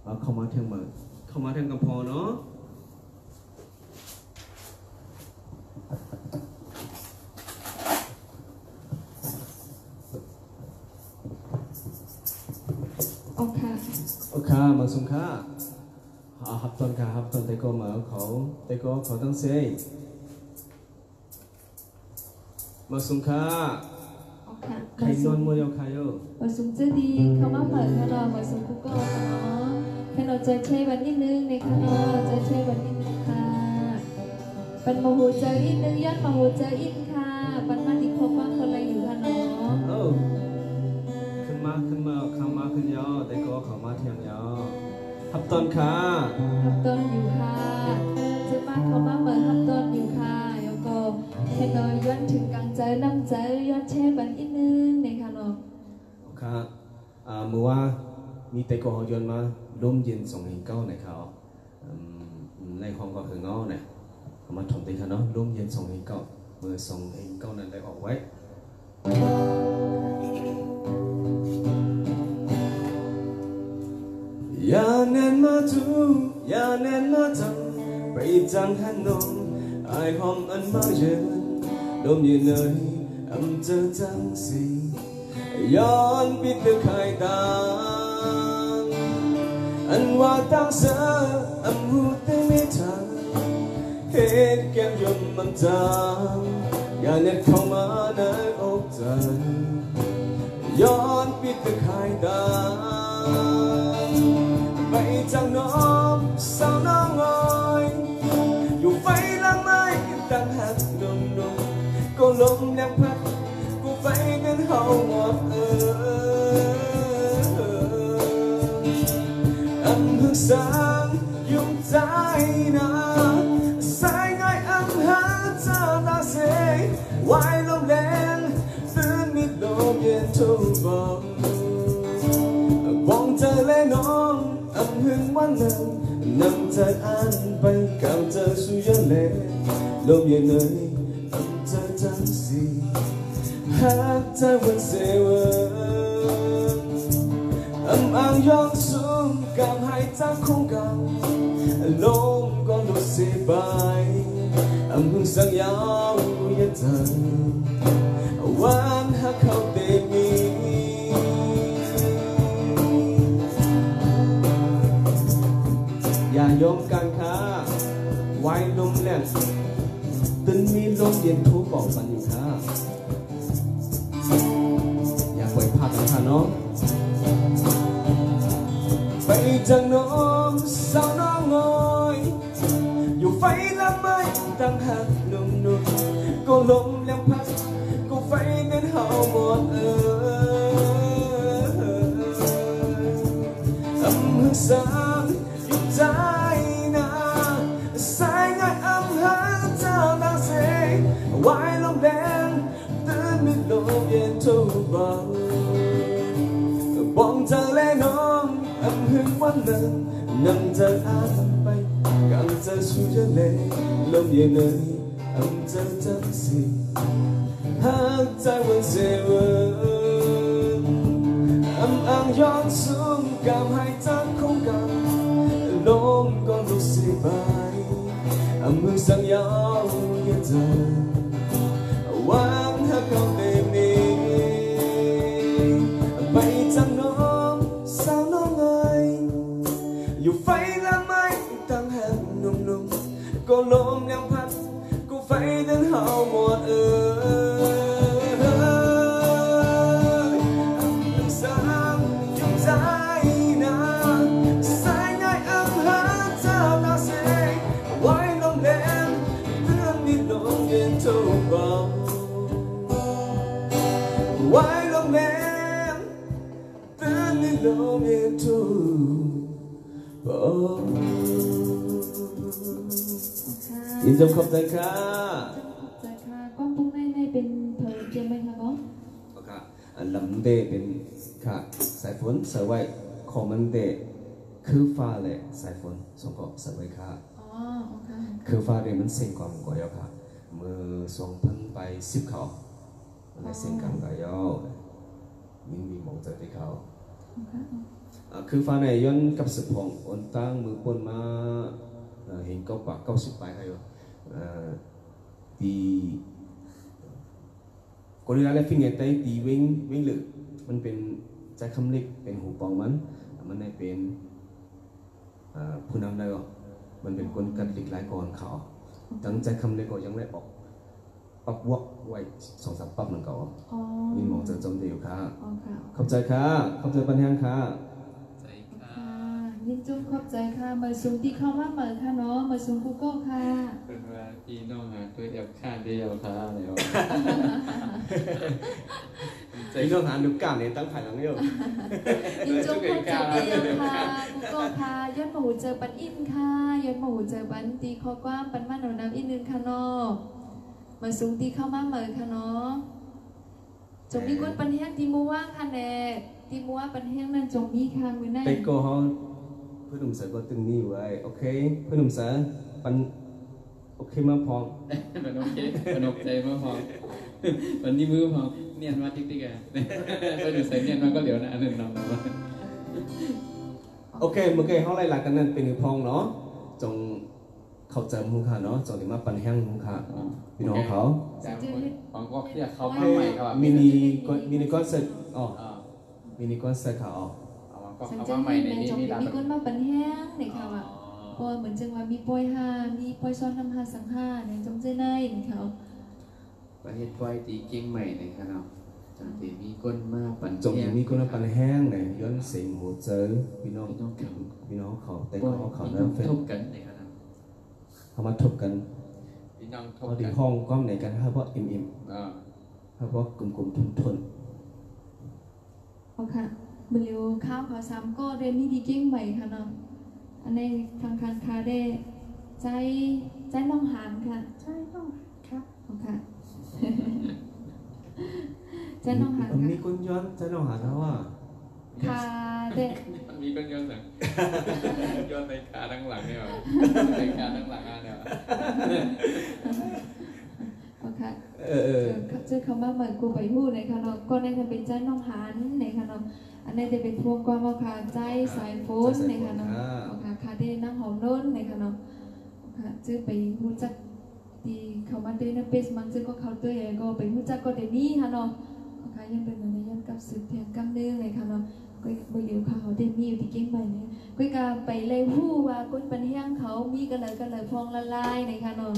เอาเข้ามาเที่ยงมาเข้ามาเที่ยงกับพอเนาะ โอเค โอเคมาสุงค่าฮับตอนค่ะฮับตอนแต่ก็มาเขาแต่ก็เขาตั้งเซมาสุงค่า โอเค ใครนอนมือเดียวใครเออ มาสุ่มเจดีเขามาเหมือนค่ะเนาะมาสุ่มคุกก็ค่ะเนาะแค่เราจะเช่วันนิดนึงในค่ะเนาะจะเช่วันนิดนึงค่ะเป็นมาหูเจออีกนึงยอดมาหูเจออีกค่ะปันมาที่ครบว่าคนอะไรอยู่ค่ะเนาะ เออขึ้นมาเข้ามาขึ้นยอแต่ก็เขามาเที่ยงยอฮับตอนค่ะ ฮับต้นอยู่ค่ะจะมาเขามาเหมือนฮับต้นอยู่ค่ะแล้วก็ให้น้อยย้อนถึงกลางใจน้ำใจย้อนแช่บันอีกนึงในค่ะเนาะ โอเคเมื่อว่ามีแต่ก็ยนมาร่มเย็นส่งให้เก้าในเขาในห้องก็คือเงาเนี่ยเอามาถมตีเขาเนาะร่มเย็นส่งให้เก้าเมื่อส่งให้เก้านั้นได้ออกไว้อย่าเน้นมาดูอย่าเน้นมาทำไปจังหันนมไอหอมอันมาเย็นลมยืนเลยเจอจังสิย้อนปิดตะไคร่ตาอันว่าตั้งเสือหูเต็มไม่ทันเห็นแก้มยมมันจางอย่าเน็ตเข้ามาในอกใจย้อนปิดตะไคร่ตาไปจังน้องสาวน้องอ้อยอยู่ไฟลังไม้ตั้งหักนมก็ลมแรงพัดกูไปกันเฮาหมดอันเพิ่งสร้างยุ่งใจนะ บอกบอกเธอและน้องอำหึงวันนั้นนำเธออ่านไปกับเธอสุยเลลมเย็นเลยอำเธอจังสิหากเธอวันเสวang yang sum cảm hai ta không cảm lôm con đôi xe bay hương sang nhau nhất dần quan hát khâu tê miอย่ายอมการค้าไว้ลมแรงตึนมีลมเย็นทุกบอกกันอยู่ค่ะอยากไว้พากันค่ะน้องไปจากน้องสาวน้องงอยอยู่ไฟละไม่ตั้งหักหนุ่มๆก็ลมแรงพัดก็ไฟนั้นเห่าหมดอำหักสามอยู่ใจนาสายง่ายอำหักเจ้าตาเสยไว้ลมแดงตื่นไม่ลมเย็นทุกเบาบอกเธอและน้องอำหึงวันนั้นนำเธออ่านไปกับเธอสุดเลลมเย็นเลยอำเธอจำสิหากใจวันเสวอ่างย้อนสูงกับให้จังคงกันลมก็ลุกเสียไปอำหึงสังยาวเย็นเธอวางหักเขาเต็มนี้ไปจากน้องสาวน้องเอ๋ยอยู่ไฟละไม่ตั้งแห่งหนุ่มๆก็ลมยังพัดก็ไฟนั้นเห่าหมดสามยุ่งใจนะสายง่ายอำหาเจ้าตาเสยไว้ลมแรงเตือนมีลมเย็นทุกเบาไว้ลมแรงlove you too ยินดีขอบใจค่ะขอบใจค่ะก้อนปุ๊กในเป็นเพลงเกมไหมคะก้อนค่ะอันลำเดเป็นค่ะสายฝนสายไว้คอมันเดคือฟ้าแหละสายฝนส่งกอบสายไว้ค่ะคือฟ้าเดมันเซ็งความก่อยค่ะมือ2,000ไป10เขาอะไรเซ็งกันก่อยยิ่งมีมองใจไปเขาคือฟ้าในย้อนกับสืบพองอ่อนตั้งมือปนมาเห็นก็ปาก90ไปใครวะตีคนที่ได้ฟิงเกอร์ไตตีวิ่งหรือมันเป็นใจคำเล็กเป็นหูปองมันได้เป็นผู้นำได้ก็มันเป็นคนกัดหลีกหลายก่อนเขาตั้งใจคำเล็กก็ยังได้ออกปักวอกไว้2-3 ปั๊บหนึ่งเขามีมองจะจมเดียวค่ะขอบใจค่ะขอบใจปัญญาค่ะยินจุ๊บขอบใจค่ะเมื่อสูงที่เข้ามาเมื่อค่ะเนาะเมื่อสูงกูโก้ค่ะเป็นเวลาพี่น้องหาตัวเดียวข้าเดียวค่ะแล้วพี่น้องหาดูกล้ามเนี่ยตั้งผ่านหลังเดียวยินจุ๊บขอบใจเดียวค่ะกูโก้ค่ะย้อนมาหูเจอปันอินค่ะย้อนมาหูเจอปันตีคอกว้างปันมาหนูน้ำอินนึงค่ะเนาะเมื่อสูงที่เข้ามาเมื่อค่ะเนาะจงมีก้นปันแห้งตีมัวว่างค่ะแน่ตีมัวปันแห้งนั่นจงมีค่ะมือไหนไปโก้เขาเพื่อนหนุ่มเสือก็ตึงนี่ไว้โอเคเพื่อนหนุ่มเสือปันโอเคมาพองมันโอเคมันโอเคมาพองวันนี้มือพองเนียนมาติ๊กๆอ่ะเพื่อนหนุ่มเสือเนียนมาก็เหลียวนะอันหนึ่งน้องโอเคเมื่อกี้เขาไล่หลักกันนั่นเป็นหนึ่งพองเนาะจงเขาเจอมุ้งค่ะเนาะจงถึงมาปันแห้งมุ้งค่ะพี่น้องเขาของก็เรียกเขามาใหม่ครับมินิคอนเสิร์ตอ๋อมินิคอนเสิร์ตเขาสัญญาณในจงมีก้นมาปันแห้งในค่ะว่าพอเหมือนจังว่ามีปอยหามีปอยซ้อนน้ำหาสังหาในจงเจในในเขาประเทศปอยตีเก่งใหม่ในค่ะเนาะจงตีมีก้นมาปันจงมีก้นมาปันแห้งในย้อนเสียงหัวเจอพี่น้องเขาแต่เขาเริ่มทบกันในค่ะเขามาทบกันพี่น้องทบกันห้องก้อมไหนกันเพราะอิ่มเพราะกลุ่มทนโอเคบริวข้าวขอ3ก็เรียนนี่ดีเก่งใหม่ค่ะเนาะอันในทางการค้าได้ใจน้องหานค่ะใช่ต้องค่ะโอเคใจ ใจน้องหาน มีคนย้อนใจน้องหานแล้วอ่ะ ค่ะเด็ก มันมีคนย้อนหลังย้อนในขาทั้งหลังเนี่ยในขาทั้งหลังเนี่ย โอเค เออ เจอคำว่าเหมือนกูไปหู้ในค่ะเนาะก็ในจะเป็นใจน้องหานในค่ะเนาะอันนี้จะเป็นพวงความว่าค่ะใจสายฝนในค่ะเนาะโอเคค่ะได้นั่งหอมล้นในค่ะเนาะค่ะจื้อไปหู้จักดีเขามาด้วยนะเปสมันจื้อก็เขาตัวใหญ่ก็ไปหู้จักก็ได้มีค่ะเนาะโอเคยังเป็นอะไรยังกับสืบเทียนกำเนิดในค่ะเนาะก็บ่อยู่ค่ะเขาได้มีอยู่ที่เก่งใหม่เนี่ยก็การไปเลยหู้ว่าก้นปันแห้งเขามีกันเลยพองละลายในค่ะเนาะ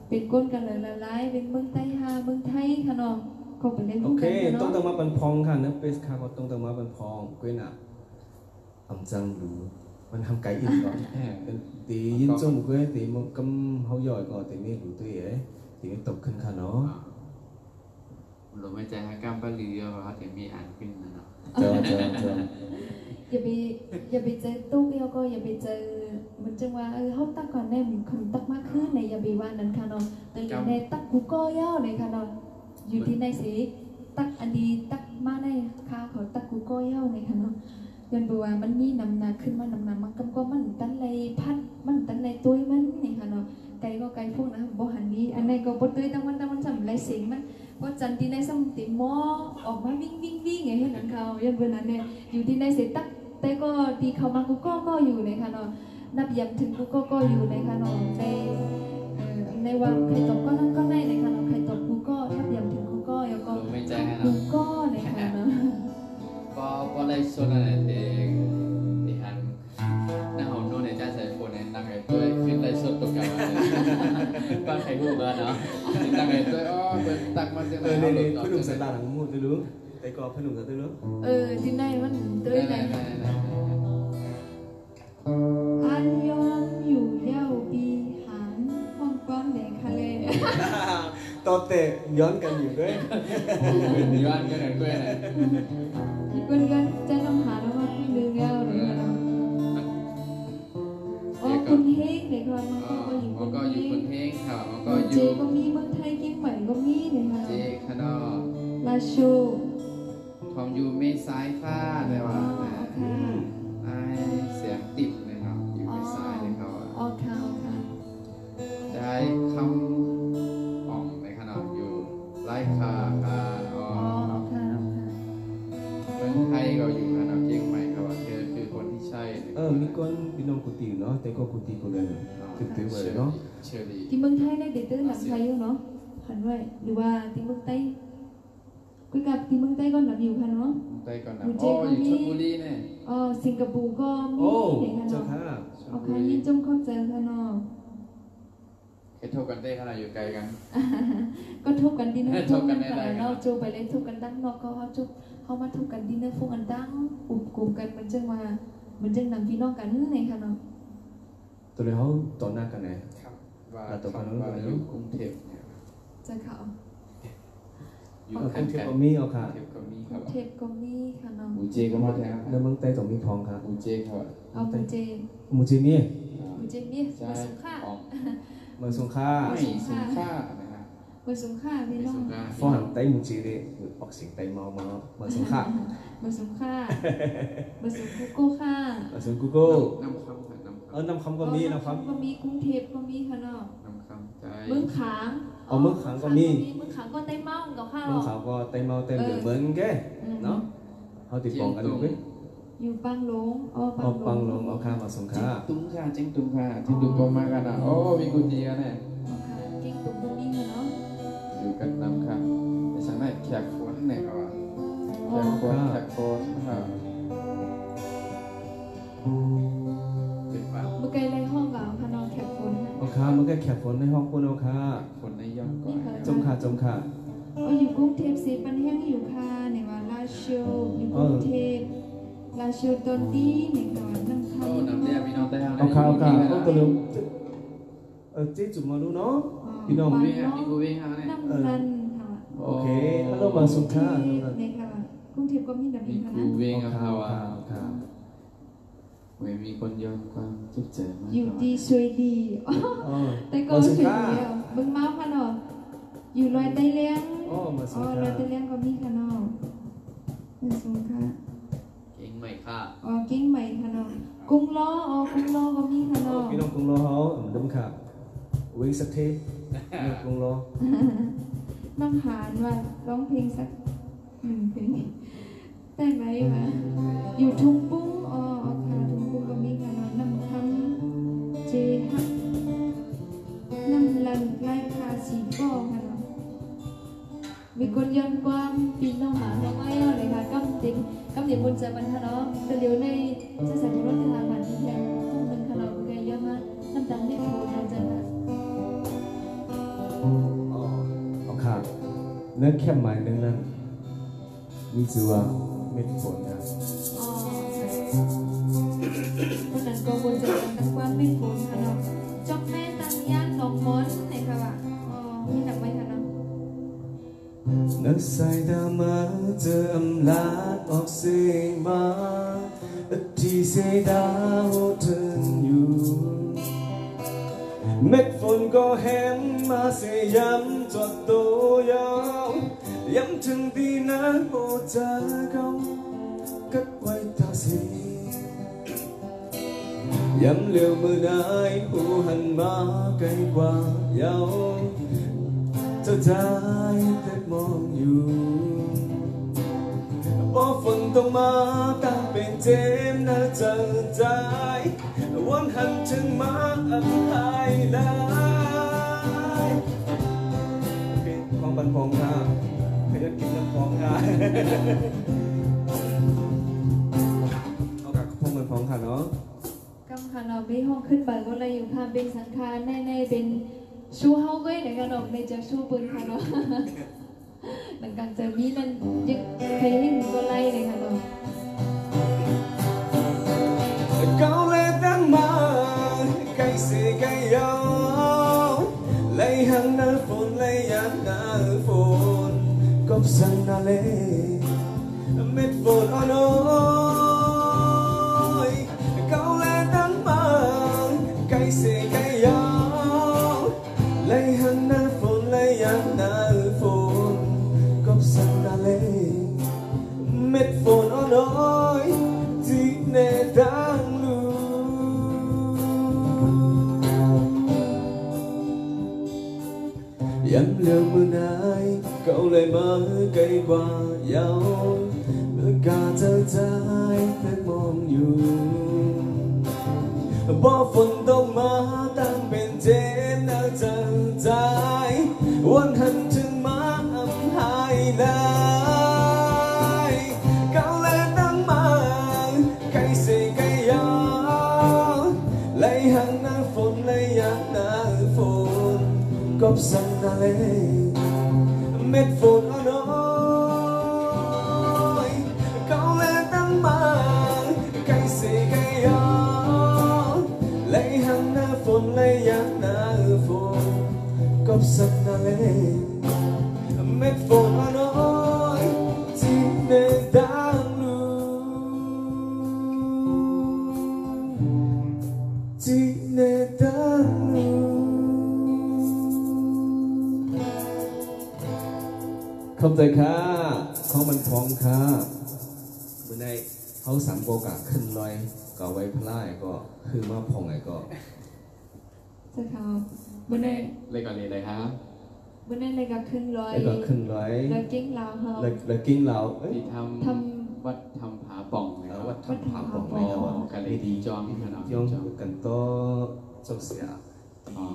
เป็นก้นกันเลยละลายเป็นเมืองใต้ฮาเมืองไทยค่ะเนาะก็ไปเล่น โอ หู้ เค กัน ต้อง เนาะ มาบันพองค่ะเนื้อเปสค่ะก็ต้องมาบันพองกุ้ยน่ะอำจังดูมันทำไก่อิ่มก่อนตียินจมกุ้ยตีมันกำเขาย่อยก่อนตีนี่ดูตัวเอ๋ตีนี่ตกขึ้นค่ะเนาะ ลมหายใจหากล้ามปลาเรือว่าจะมีอ่านขึ้นนะเนาะ เจอ อย่าไปเจอตู้เดียวก็อย่าไปเจอมันจังว่าเขาตักก่อนแน่มันคนตักมากขึ้นในอย่าไปว่านั้นค่ะเนาะแต่อยู่ในตักกูก็ย่อเลยค่ะเนาะอยู่ที่ในสีตักอันดีตักมาในข้าวเขาตักกูก็ย่อเลยค่ะเนาะยันบัวมันมีน้ำหนักขึ้นมาน้ำหนักมันกำก็มันตันเลยพัดมันตันเลยตุ้ยมันนี่ค่ะเนาะไก่ก็ไก่พวกนั้นบ่หันนี้อันไหนก็บ่ตุ้ยตั้งวันสำไรเสียงมันก็จันที่ในสมติหม้อออกมาวิ่งไงเห็นนั้นเขายันเวลาเนี่ยอยู่ที่ในเสตักแต่ก็ดีเขามากูก็อยู่ในค่ะเนาะนับย้ำถึงกูก็อยู่ในค่ะเนาะในวางใครตบก็นั่งก็ในค่ะเนาะใครตบกูก็นับย้ำถึงกูก็แล้วก็ ลมหายใจให้ กู เนาะ ก็ในค่ะเนาะ ก็ได้ส่วนอะไรที่หันหน้าหอมโน่นเนี่ยจ้าใส่ฝนเนี่ยนั่งไอ้ตัวขึ้นได้สดตกกันก็ใครพูดกันเนาะนั่งไอ้ตัวอ๋อเป็นตักมันจะ นี่พี่หนุ่มสันดานหลังมูดได้รู้แต่ก็พี่หนุ่มสันได้รู้ ที่ในมันตุ้ยในอันยองอยู่เย้าปีหันห้องก้อนเด็กค่ะเลย ตอนเตะย้อนกันอยู่ด้วย เป็นย้อนกันด้วยนะ อีกคนก็จะต้องหาแล้วว่าพี่ลืมแล้วเลยค่ะอ๋อคุณเฮงเด็กคนมันก็อยู่ มันก็อยู่คนเฮงค่ะมันก็อ เจ ยู่ ก็มีเมืองไทยกินใหม่ก็มีเลยค่ะ เจคานอ ลาโช ทอมอยู่เมซ้ายฟ้าเลยว่า ค่ะ ไอเสียงติดเลยครับอยู่เมซ้ายเลยเขา อ๋อค่ะค่ะ ได้คำอ่องในขนาดอยู่ไล่คาอ๋อ อ๋อค่ะค่ะ เมืองไทยก็อยู่ขนาดเชียงใหม่เขาคือคนที่ใช่ มีคนพี่น้องกุฏิเนาะแต่ก็กุฏิคนเดียวถึงเลยเนาะ เชอรี่ ที่เมืองไทยได้เด็กตื้อหนังไทยอยู่เนาะหันไว้หรือว่าที่เมืองใต้ก็กับที่เมืองใต้ก็หนับอยู่ค่ะเนาะ ใต้ก่อนนะอ๋ออยู่ชลบุรีเนี่ย อ๋อสิงคโปร์ก็มี โอ้ เด็กค่ะ เจ้า เนาะ ค่ะ เอาค่ะยินจมเข้าใจค่ะเนาะ เคยโทรกันได้ขนาดอยู่ไกลกัน ก็ทุบกันดินเนอร์ ทุบกันได้ ค่ะเราจูไปเลยทุบกันดังเนาะก็เขาจุบเขามาทุบกันดินเนอร์พวกกันดังกลุ่มกันมันจึงว่ามันจึงนำพี่น้องกันในค่ะเนาะ ตัวเดียวเขาต่อหน้ากันไหน ครับว่าอยู่กรุงเทพเนี่ย เจอเขา อยู่ เอา กั คน น เทียบกับมีเอาค่ะ เทพก็มีครับ เทพก็มีค่ะเนาะ อูเจก็มาแล้ว ในเมืองใต้ต้องมีพองครับ อูเจเขา เอาบูเจ มูจินี่ บูเจมี ใช่ มาสุข่า ออก เมืองสงขลา ไม่สูงค่านะครับ มาสุข่าพี่ ไม่ น้อ สู ง งค่า ฝรั่งใต้มูจินี่ออกเสียงใต้เมาเมืองสงขลา มาสุข่ามาสุกุโก้ค่ะ เมืองกูโก้ น้ำคำค่ะน้ำคำ น้ำคำก็มีน้ำคำ ก็มีกรุงเทพก็มีค่ะเนาะ น้ำคำใจ เมืองขาง เมืองขางก็มี เมืองขางก็ได้เมากับข้าว เมืองขาวก็ใต้เมาใต้เหลืองเหมือนแกเนาะเขาติดปองกันอยู่ไหม อยู่ปังหลงอ๋อ เอาปังลงเอาข้ามาสงขลา ตุ้งค่ะเจ้งตุ้งค่ะที่ตุ้งก็มากันนะโอ้มีกุฏิกันเนี่ย อ๋อค่ะเก่งตุ่มก็มีค่ะเนาะ อยู่กันน้ำค่ะไปสั่งได้แขกฝนเนี่ยเขาแขกฝนค่ะเป็นป่า เมื่อไกลไรห้องเก่าค่ะเนาะแขกฝนนะ เอาข้ามันก็แขกฝนในห้องคุณเอาข้า ฝนในย่อมก่อน จมค่ะจมค่ะ อ๋ออยู่กรุงเทพสีปันแห้งอยู่ค่ะในว่าลาโชอยู่กรุงเทพลาโชตอนนี้ในก่อนน้ำ โอ้ คำ น้ำเลี้ยพี่น้องแต่ห้าง เอาข้าเอาตัวเร็วเจ๊จุ่มมาดูเนาะพี่น้อง วิ่งอ่ะมีกูวิ่งอ่ะเนี่ย น้ำรันค่ะ โอเคฮัลโหลมาสุขค่ะ ในค่ะกรุงเทพก็มีแบบ มี นี้ค่ะ กู นะ วิ่งอ่ะ ข้า เขา ว อ่ะ ข้าว เว้ยมีคนย้อนความเจ็บใจมาก อยู่ดีสวยดีอ๋อ อ๋อ แต่ก็สวยดีอ่ะเบิ่งเมาค่ะเนาะอยู่ลอยใต้เลี้ยง อ๋อมาสุ อ๋อ ข ลอย ค่ะ ใต้เลี้ยงก็มีค่ะเนาะ เป็นสงค่ะ เก่งไหมค่ะ อ๋อกิ้งใหม่ค่ะเนาะกุ้งล้ออ๋อกุ้งล้อก็มีค่ะเนาะ พี่น้องกรุงโลเฮาดำขาวิ่งสักทีน้องกรุงโล น้องหานว่าร้องเพลงสักเพลงได้ไหมวะอยู่ทุ่งปุ้งอ๋อค่ะทุ่งปุ้งก็มีค่ะเนาะน้ำคำเจฮักน้ำลันไล่คาสีก้อค่ะเนาะมีคนย้อนความปีน้องหมาน้องไม้เอาเลยค่ะกำเดี๋ยวบนใจมันค่ะเนาะแต่เดี๋ยวในจะใส่รถทางมันที่แทนทุ่งหนึ่งค่ะเราแกเยอะมากน้ำดำไม่โผล่เราจะนะ เอาขาดเนื้อแค่หมายนึงนั้นมีชื่อว่าเม็ดฝนนะ อ๋อคนนั้นก็บนใจกันตั้งความไม่ผลค่ะเนาะจอกแม่ตั้งย่านหนองมอนไหนค่ะวะอ๋อมีหนักไว้ค่ะเนาะ นักใส่ดามาเจออำลาดออกเสียงมาที่เสดาวถึงอยู่เม็ดฝนก็แห้งมาเสียย้ำจดตัวยาวย้ำถึงที่นั้นโอเจอเขากัดไว้ตาสีย้ำเลี้ยวมือได้หูหันมาไกลกว่าเยาเจ้าใจแต่มองอยู่พอฝนต้องมาตั้งเป็นเจมน่าจะใจวนหันถึงมาอับหายได้ของบันพองค่ะเพชรกินน้ำพองค่ะเอากับพองบันพองค่ะเนาะ กำค่ะเราไม่ห้องขึ้นไปก็เลยอยู่ค่ะเป็นสังขารแน่ๆเป็นชูเฮาก็ได้กันออกในจะชูปืนค่ะเนาะหลังจากจะมีนั่นยึดเพลงก็ไล่เลยค่ะเนาะ Câu lệ đang mà cây xì cây yêu lấy hàng nở phồn lấy yam nở phồn cốc sân nở lệ mệt phồn on ôi câu lệ đang mà cây xì cây yêu lấy hàng nở phồn lấy yam nở phồn cốc sân nở lệ mệt phồn on ôi chỉ nề đangย้ำเลือกมือไหนเขาเลยมาไกลกว่าเยาเมื่อกาเจอใจเพื่อมองอยู่พอฝนตกมาตั้งเป็นเจนน่าจะใจวันหันถึงมาอำหายได้เขาเลยตั้งมาไกลเสียไกลยาวไล่ห่างหน้าฝนไล่ยากหน้าฝนก็สั่นอะไรเม็ดฝนอ่อนน้อยเขาเลยตั้งมาไกลเสียไกลยาวไล่ห่างหน้าฝนไล่ยากหน้าฝนก็สั่นอะไรเม็ดฝนอ่อนน้อยที่ในดังลูที่ในดังลูขอบใจค่ะของมันพร้อมค่ะเมื่อในเขาสามโกกะขึ้นลอยก็ไว้พลายก็คือมาพองไงก็ จะเขาบนใน เลยก่อนเลยครับ บนในเลยก็ขึ้นร้อย แล้วก็ขึ้นลอย แล้วกิ้งลาวเฮา แล้วกิ้งเราเอ้ย ที่ทำวัดทำผาป่องนะค แล้ รั ว บ ว่าทำผาบอก อ๋ ไม่เอา อกันเลยดีจอมที่ขนาด ย่อง จอม กันโต้เจ้าเสีย อ๋อ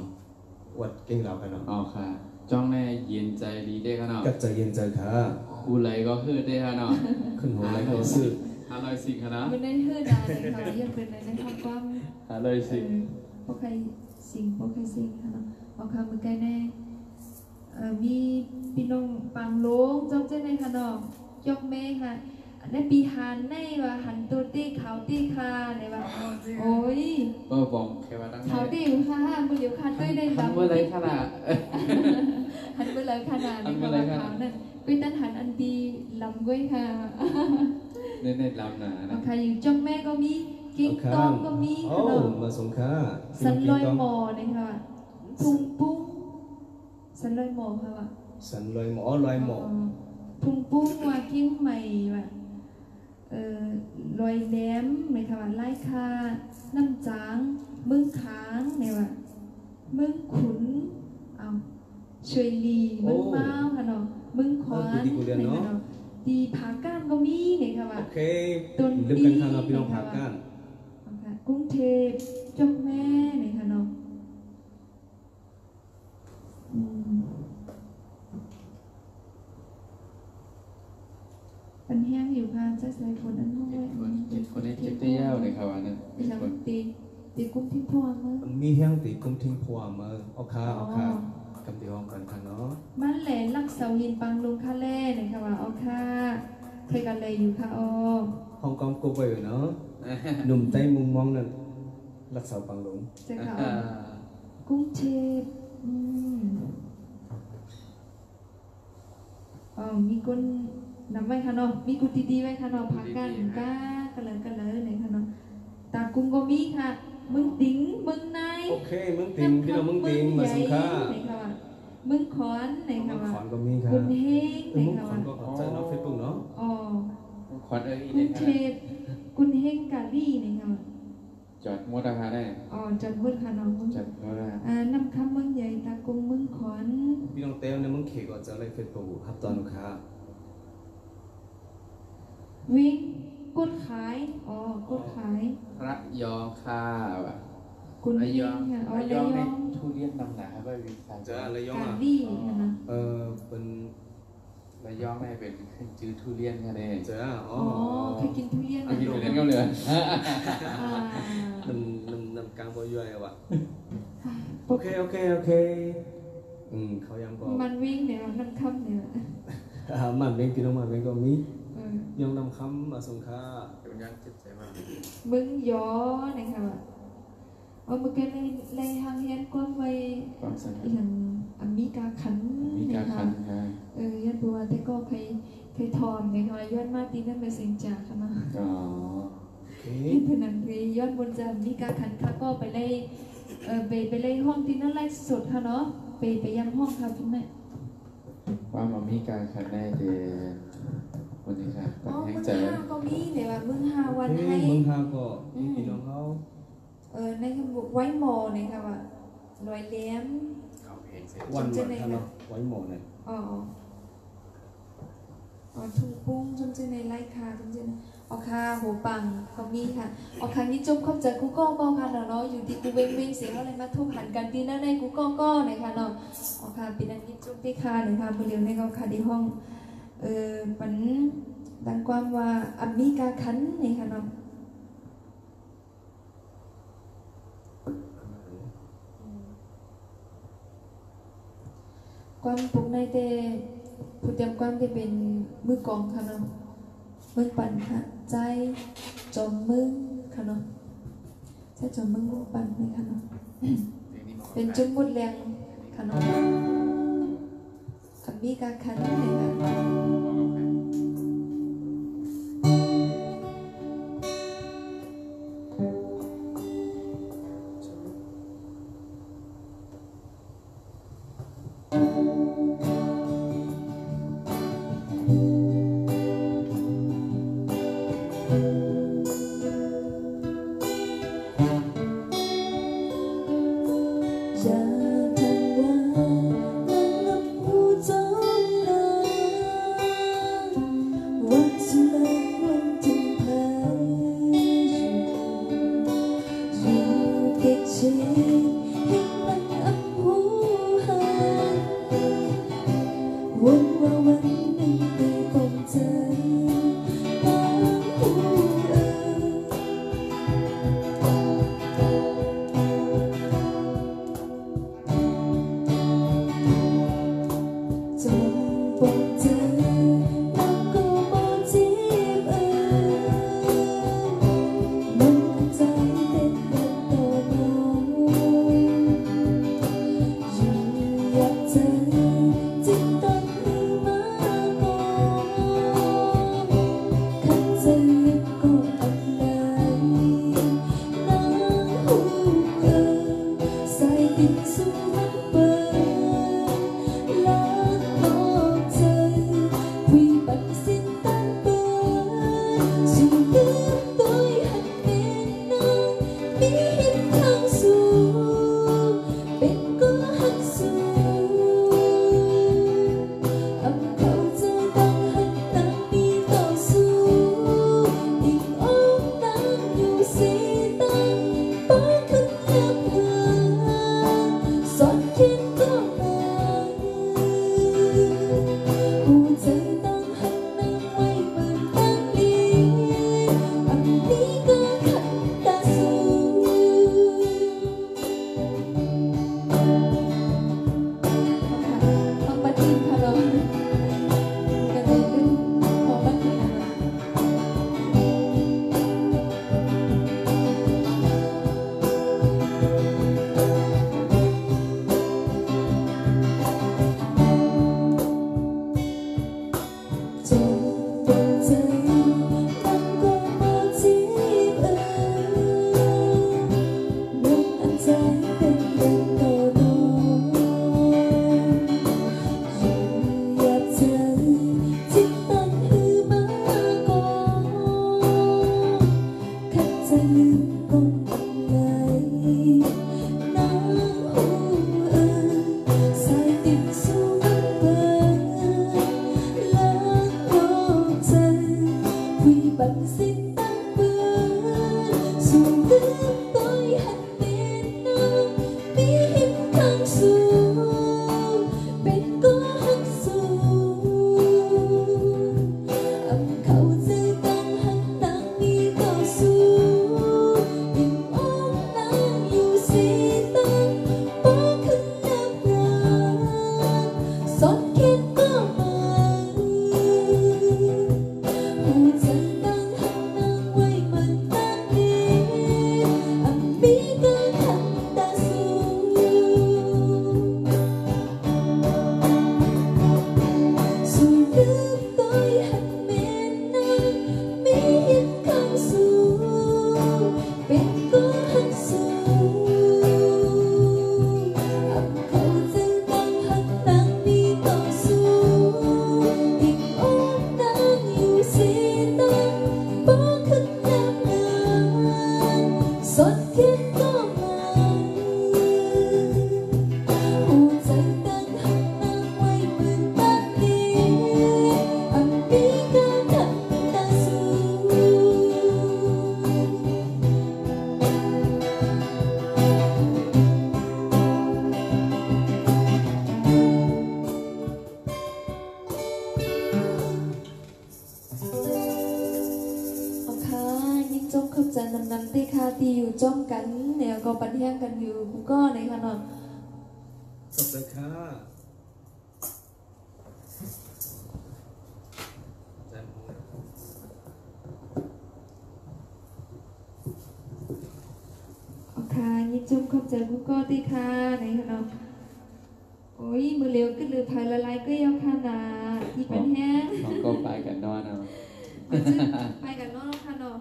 วัดกิ้งเรากันเนาะ อ๋อค่ะจ้องแน่เย็นใจดีได้ขนาด กัดใจเย็นใจค่ะ ครูไรก็คือได้ขนาด ขึ้นหัวไหลก็ซื้อ 500สิ่งขนาด บนในเฮือดาเลยค่ะยังเป็นในห้องความ 500สิ่ง พวกใครสิ่งพวกใครสิ่งค่ะเนาะเอาคำมือใกล้แน่มีพี่น้องปังโลงจอกเจ้าในค่ะเนาะยกเมฆค่ะในปีหันในว่าหันตัวตีขาวตีคาในว่าโอ้ย เบอร์บอกแค่ว่าตั้ง ขาวตีค่ะมือเดียวคันด้วยได้ ทำเมื่อไรขนาด หันไปเลยขนาดนี้ค่ะขาวนั่นกุ้ยตันหันอันดีลำกุ้ยค่ะ เน้นๆลำหนานะ ใครอยู่จอกแม่ก็มีกิ้งตองก็มี โอ้ ค่ะเนาะ มาสงค่า สันลอยหมอนะคะพุงปุ้งสันลอยหมอค่ะว่ะ สันลอยหมอลอยหมอ พุงปุ้งว่ากิ้งใหม่ว่ะ รอยแหลมในคำว่าไล่คาน้ำจางมึงค้างในว่ามึงขุนเอาช่วยลีมึงเมาค่ะเนาะมึงขวานในค่ะเนาะดีผาก้านก็มีในคำว่า โอเคลืมกันค่ะเราพี่น้องผาก้านกรุงเทพจกแม่ในค่ะเนาะปันแห้งอยู่ค่ะจะใส่ฝนอันน้อยคนนี้เจ็บได้ยาวเลยครับวันนั้นคนตีกุ้งทิ้งพวงมั้งมีแห้งตีกุ้งทิ้งพวงมาเอาค่ะกำตีห้องกันค่ะเนาะมันแหลนลักเสาหินปังลุงค่าแร่เนี่ยค่ะว่าเอาค่ะเคยกันเลยอยู่ค่ะอ๋อห้องกองกูไปอยู่เนาะหนุ่มใต้มุมมองนั่นลักเสาปังลุงใช่ค่ะกุ้งเทพมีคนนำไว้ค่ะเนาะมีกุฏิดีไว้ค่ะเนาะพักกันก้ากันเลยไหนค่ะเนาะตากุ้งก็มีค่ะมึงติ๋งมึงนายโอเคมึงติ๋งพี่เรามึงติ๋งมาสุขาไหนค่ะว่ามึงขอนไหนค่ะว่าขอนก็มีค่ะคุณเฮงไหนค่ะว่าเจอน้องเฟซบุ๊กเนาะอ๋อขอนคุณเทพคุณเฮงกาลี่ไหนค่ะจอดมอเตอร์คาร์ได้จอดมอเตอร์คาร์เนาะจอดมอเตอร์น้ำคำมึงใหญ่ตากุ้งมึงขอนพี่น้องเต้เนี่ยมึงเขกก่อนจะเลยเฟซบุ๊กครับตอนลูกค้าวิ่งกดขายกดขายระยองข้าว่ะคุณระยองระยองในทุเรียนนำหนาไปวิสานจะระยองอ่ะเป็นระยองได้เป็นจื้อทุเรียนกันเลยจะเคยกินทุเรียนกินทุเรียนก็เหลือน้ำกลางบ่ย่อยว่ะโอเคเขายังก็มันวิ่งเนี่ยมันค่ำเนี่ยมันวิ่งพี่น้องมันวิ่งก็มียองนำคำมาส่งค่าเป็นยังจิตใจมากมึงย้อนะคะว่าเมื่อกี้เลยทางเฮียนก้อนไว้อย่างอเมริกาขันนะคะยันบัวแต่ก็เคยทอมนะคะย้อนมาตีนั่นเป็นเสียงจากค่ะนะนี่เป็นหนังเพลงย้อนบนจะอเมริกาขันค่ะก็ไปเลยห้องตีนั่นไล่สดค่ะเนาะไปยังห้องค่ะคุณแม่ว่าอเมริกาขันได้เดวันนี้ค่ะมึงห้าก็มีแต่ว่ามึงห้าวันให้มึงห้าก็มีพี่น้องเขาในคำบอกไว้หมอเนี่ยค่ะว่าลอยเลี้ยมวันค่ะเนาะไว้หมอเนี่ยถุงปุ้งจนเจในไล่คาจนเจในค่ะหัวปังก็มีค่ะครั้งนี้จบครบจากกูก็ค่ะเนาะอยู่ที่กูเว้งเสียงอะไรมาทุบหันกันตีนั่นในกูก็เนี่ยค่ะเนาะค่ะปีนั้นนี้จบที่ค่ะเนี่ยค่ะบริเวณในก็ค่ะที่ห้องปันดังความว่าอเมริกาขันนี่ค่ะเนาะความปลุกในเตผู้เตรียมความที่เป็นมือกองค่ะเนาะมึงปั่นค่ะใจจอมมึงค่ะเนาะใจจอมมึงปั่นนี่ค่ะเนาะเป็นจุดหมดแรงค่ะเนาะอเมริกาขันนี่ค่ะวันว่าวันหนึ่งไปปลงใจบางหัว bận xin tăng bữa dù nước tôi hẳn bên nơi mi hiếm khăng dù bên có hắc dù âm khẩu dư tăng hẳn tăng mi cao su tình ôm nắng yêu si tăng bó khinh nam ngàn xót kết có mà hù dân đang hẳn nang quay mình tan đi âm bí cơ thẳng ta dù nước tôi hẳn bên nang mi hiếm khăng dù bên có hắc dù âm khẩu dư tăng hẳn nang mi cao su tình ôm nang yêu si tăng bó khinh nam ngàn xót kết có mà hù dân đang hẳn nang quay mình tan đi âm bí cơ thẳng ta dùค่ะยิ่งจมขับจันนำเตคาตีอยู่จ้อมกันเนี่ยก็ปันแห้งกันอยู่ก็ในค่ะเนาะ ขอบคุณค่ะจัน ค่ะยิ่งจมขับจันก็ตีค่ะในค่ะเนาะโอ้ยมือเร็วก็ลือภายละลายก็ยาวค่ะนาที่ปันแห้ง เขาก็ไปกันนอนเอา ไปกันเนาะค่ะเนาะ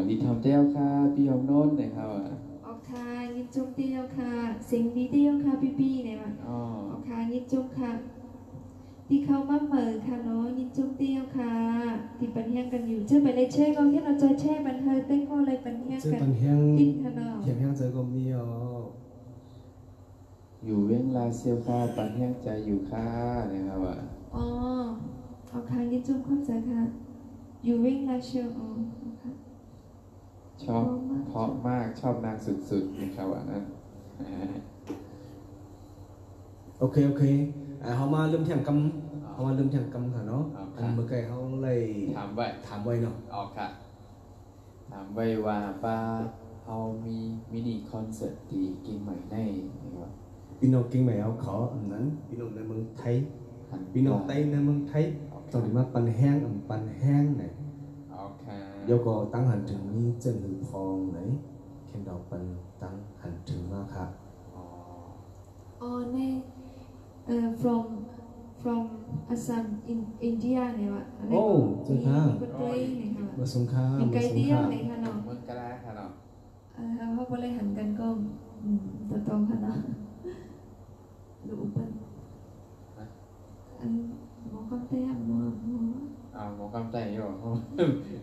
ดีทำเจ้าค่ะพี่ยอมโน้นนะครับ ออกค่ะยิ่งจมเตี้ยวค่ะเสียงดีเตี้ยวค่ะพี่ๆเนี่ยว่ะ อ๋อ ออกค่ะยิ่งจมค่ะที่เขามาเหมือค่ะเนาะยิ่งจมเตี้ยวค่ะที่ปันแห้งกันอยู่เชื่อไปเลยเช่ก็ที่เราจะแช่บันเทิงเต้นก็เลยปันแห้ง เจอ กัน ปันแห้ง อินค่ะเนาะ เขียงแห้งเจอก็มีอ๋อ อยู่เว้งลาเซียวค่ะปันแห้งใจอยู่ค่ะนะครับ อ๋อออกค่ะยิ่งจมเข้าใจค่ะอยู่เว้งลาเชียวอ๋อค่ะ ชอบเพราะมากชอบนางสุดๆนะครับนั้น โอเคเขามาเริ่มเที่ยงกำเขามาเริ่มเที่ยงกำค่ะเนาะอันเมื่อกี้เขาเลย ถามไว้ ถามไว้เนาะ ออกค่ะถามไว้ว่าป้าเขามีมินิคอนเสิร์ตตีกินใหม่ในนะครับ พี่น้องเก่งไหมเอาขออันนั้นพี่น้องในเมืองไทยพี่น้องTâyในเมืองไทยตอนนี้มาปันแห้งปันแห้งnày ออกค่ะ yêu cầu tăng hành trình như chân hữu phong đấy khen đầu phần tăng hành trình ma khả อ๋อ อ๋อในfrom Assam in India เนี่ยว่ะอะไร โอ้จริงค่ะ มีคนไกลเนี่ยค่ะ มาสงค่า เป็น มา ไกล สง เดียว ค่า เลยค่ะเนาะ มันก็ได้ค่ะเนาะ เขาก็เลยหันกันก็ต่อตรงค่ะเนาะดูอุปนอันหมอคำแต้มหมอ เอาหมอกำใจอยู่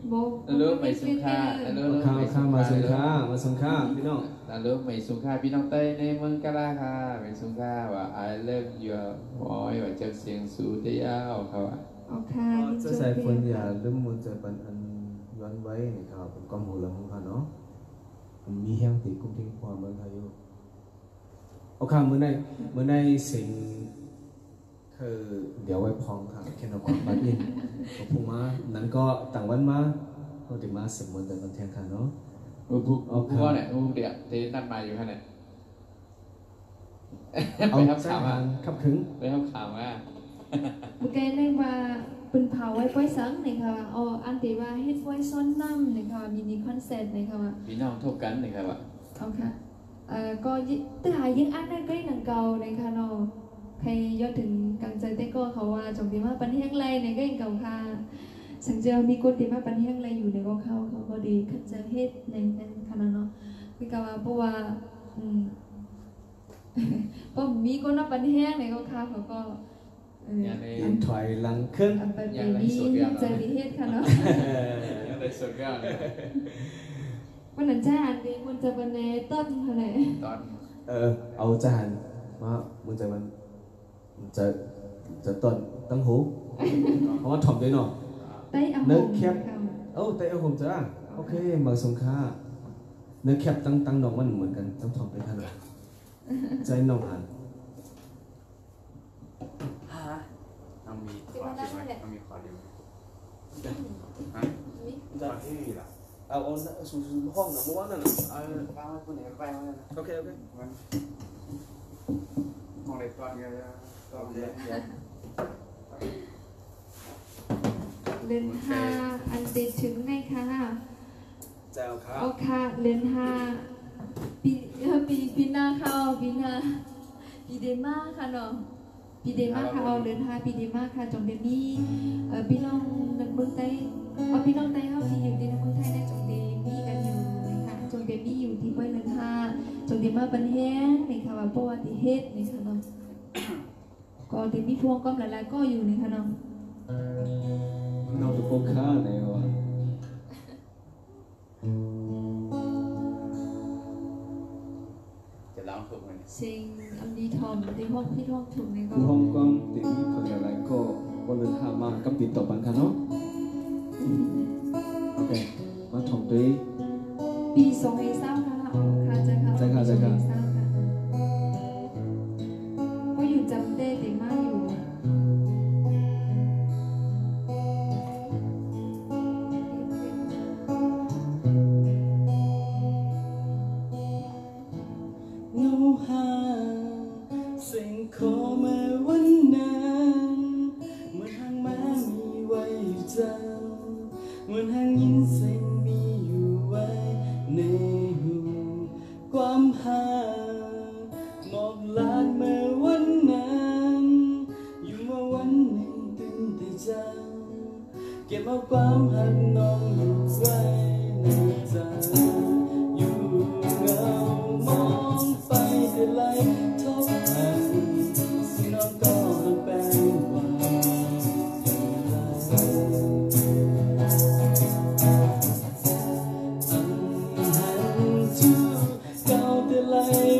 หมอ แล้วเริ่มไม่สุขาแล้วเริ่ม ข้า ไม่ ข้ามาสงค่า แล้ว มาสงค่าพี่น้อง แล้วเริ่มไม่สุขาพี่น้องเต้ในเมืองกะลาค่ะไม่สุขาว่า I love you อ๋อว่าจะเสียงสูเดียวเขาว่า เอาค่ะ จะใส่คนอย่าลืมมุนใจปันอันย้อนไว้นะครับผมก็หูหลังค่ะเนาะผมมีแห้งตีกุ้งทิ้งความเมืองไทยอยู่โอเคเมื่อในสิ่งคือเดี๋ยวไว้พองค่ะแค่เราความบัดอินผมพูดมานั้นก็ต่างวันมาเราถึงมาสมมุติแต่บันเทิงค่ะเนาะ พ่อเนี่ยเดี๋ยวเต้นัดมาอยู่ค่ะเนี่ย เอา ไปทับ ใจ ขาว หา อ่ะ ขับถึง ไปทับขาวอ่ะ เมื่อกี้ในว่าเป็นเผาไว้ไว้สังเนี่ยค่ะอ๋ออันที่ว่าเฮ็ดไว้ซ้อนน้ำเนี่ยค่ะมินิคอนเสิร์ตเนี่ยค่ะว่า พี่น้องทบกันเลยครับว่า เอาค่ะก็ตึกหายิ่งอันได้ใกล้หนังเก่าในค่ะเนาะใครยอดถึงกลางใจเต้ก็เขาว่าจงที่ว่าปันแห้งไรในก็ยังเก่าค่ะสังเจอมีคนที่ว่าปันแห้งไรอยู่ในก็เขาก็ดีขัดเจอเฮ็ดในนั้นค่ะเนาะพี่กว่าเพราะว่าเพราะมีคนว่าปันแห้งในก็เขาก็อินถอยหลังขึ้น อันเป็นนี้เจอดีเฮ็ดค่ะเนาะ ยังเลยสุดยอดเลย วันนั้นจ้าอันนี้มันจะเป็นในต้นเท่าไหร่ ตอน เอาจานมามันจะจะต้นตั้งหูเพราะว่าถ่อมด้วยเนาะ tay áo Nước hồng khép. không? Tayเอาผมจ้าโอเคมาสงค่าเนื้อแคบตั้งน้องมันเหมือนกันต้องถอดไปท่านใจน้องหัน น้องมีขอดีไหมน้องมีขอดีไหมฮะ จากที่นี่ล่ะเอาสู่ห้องนะเมื่อวานนั่นน่ะ บ้านคนไหนไปมาแล้วนะ โอเคมันมองในตอนกันแล้วตอนเย็น Lên ha ăn tiền trứng ngay khá nào แจวครับ โอเคเล่นฮาปีหน้าเข้าปีหน้าปีเดม่าค่ะเนาะปีเดม่าค่ะเอาเล่นฮาปีเดม่าค่ะจงเดมี่พี่น้องเมืองไทยพี่น้องไทยเข้าที่อยู่ในเมืองไทยได้จงเดมี่กันอยู่นะคะจงเดมี่อยู่ที่ป้อยเล่นฮาจงเดม่าบันแห้งนี่ค่ะว่าประวัติเหตุนี่ค่ะเนาะก็เดมี่พวงก็หลายๆก็อยู่นี่ค่ะเนาะ น้องจะโกค่าไหนวะ จะร้องถูกไหม ซิงอันดีทอมที่ห้องพี่ห้องถูกนี่ก็ คุณห้องกล้องติดที่คนอะไรก็วันเดินทางมากับติดต่อบันคันเนาะโอเคมาถ่อมตัว ปี2020ค่ะอ๋อค่ะจะค่ะ2020ค่ะก็อยู่จำได้แต่มาอยู่เงาหาสิ่งขอมาวันนั้นเหมือนหางม้ามีไว้จังเหมือนหางยินเสียงมีอยู่ไว้ในหูความหาหมอกลานเมื่อวันนั้นอยู่มาวันหนึ่งตื่นแต่จังเก็บเอาความหักน้องอยู่ไว้ในใจอยู่เงามองไปแต่ไหลทบหันสิ่งน้องก็หักแปลงว่าอันหันจูเก่าแต่ไหล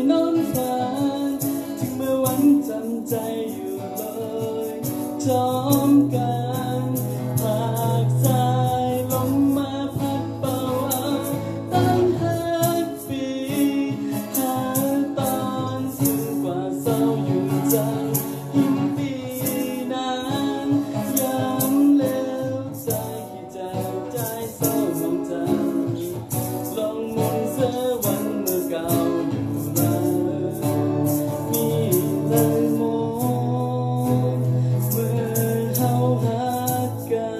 นอนฝันถึงเมื่อวันจำใจอยู่เลยจอมกันหากสายลงมาพัดเบาเอาตั้ง5 ปีหาตอนซึ่งกว่าเศร้าอยู่จังยิ่งปีนั้นย้ำแล้วใจขี้ใจใจเศร้ามองจังลองมนเสื้อวันเมื่อเก่าอยู่เลยมีเลยมองเมื่อเฮาหักกัน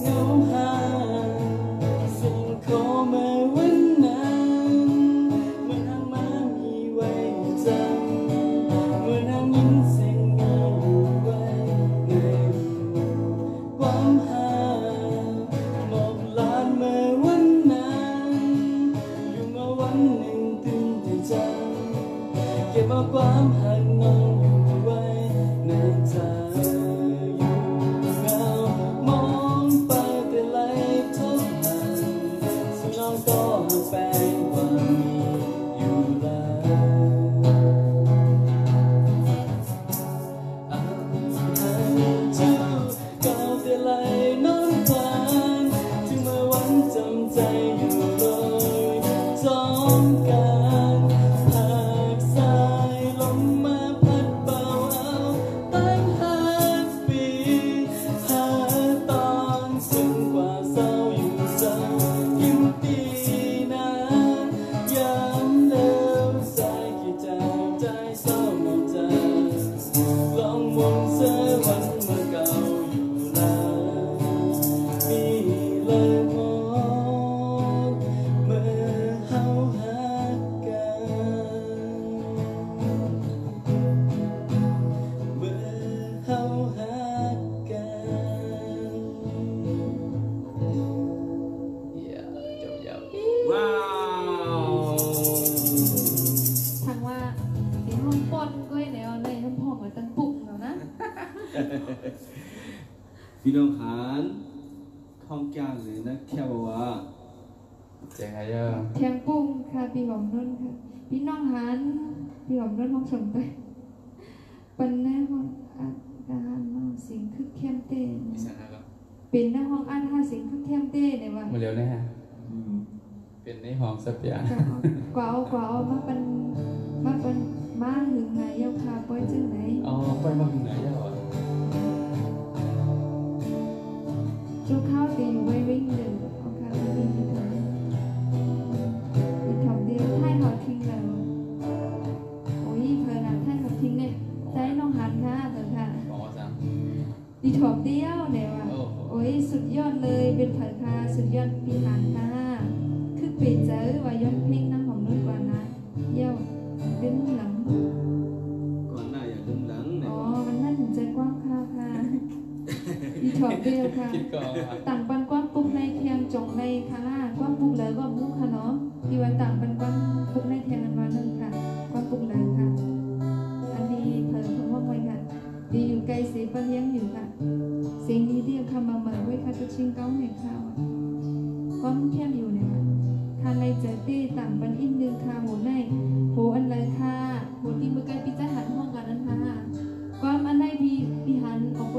เงาหาสิ่งขอมาวันนั้นเหมือนหางม้ามีไว้จังเหมือนหางยินเสียงมีอยู่ไว้ในหูความหาหมอกลานเมื่อวันนั้นอยู่มาวันหนึ่งตื่นแต่จังเก็บเอาความหักน้องอยู่ไว้ในใจอยู่เงามองไปแต่ไหลทบหันซึ่งน้องก็หักแปลงว่ามีอยู่แล้วอันหันจูเก่าแต่ไหลนอนฝันถึงเมื่อวันจำใจอยู่เลยจอมกันหากสายลมมาพัดเบาเอาตั้ง5 ปีหาตอนซึ่งกว่าเศร้าอยู่จังยิ่งปีนั้นย้ำแล้วใจขี้ใจใจเศร้าหมดใจลองมองเสื้อวันเมื่อเก่าอยู่แล้วมีเลยมอง น้องหานข้องจ้างเลยนะแค่บอกว่า เจ๊งไงเยอะ เทียงปุ้งค่ะพี่หอมนุ่นค่ะพี่น้องหันพี่หอมนุ่นห้องส่งไปปันแน่ห้องอาการน้องสิงคือเข้มเต้ มีสาระครับ เป็นหน้าห้องอาท่าสิงคือเข้มเต้เนี่ยว่า มาเร็วนะฮะเป็นในห้องสับยาง กว่าเอามาเป็นมาหึงไงเย้าค่ะป้อยจึงไหน อ๋อไปมาถึงไหนแล้วอ่ะ จุกข้าวตีอยู่ไว้วิ่งเดินเอาค่ะวิ่งเดินอีกถอมเดียวให้เขาทิ้งแล้วโอ้ยเพลินอ่ะให้เขาทิ้งเนี่ยใจน้องหันค่ะเถอะค่ะ บอกว่าสั่ง อีถอมเดียวเนี่ยว่ะ โอ้ยสุดยอดเลยเป็นเผยค่ะสุดยอดปีหางค่ะคือเปลี่ยนเจอว่ายอดเพลงนั่งของนุ่นกว่านะเยี่ยวดึงหลัง ก่อนหน้าอย่าลืมหลัง อ๋อมันนั่นใจกว้างค่ะค่ะอีถอมเดียวค่ะ คิดก่อนอ่ะ ต่างปันกว้างปุ๊กในเทียงจงในค่ะกว้างปุ๊กเลยก็มุกค่ะเนาะที่ว่าต่างปันกว้างปุ๊กในเทียงกันมาหนึ่งค่ะกว้างปุ๊กเลยค่ะอันนี้เผยของว่าไว้ค่ะดีอยู่ไกลเสียปะเลี้ยงอยู่ค่ะเสียงนี้เดียวคำมาเหมือนไว้ค่ะจะชิงเก้าในข้าวก้อนเข้มอยู่เนี่ยค่ะทานในเจตี้ต่างปันอินนึงค่ะโหในโหอันเลยค่ะโหที่เมื่อกี้พี่จะหันห้องกันนั้นค่ะก้อนอันในพี่หันออกไป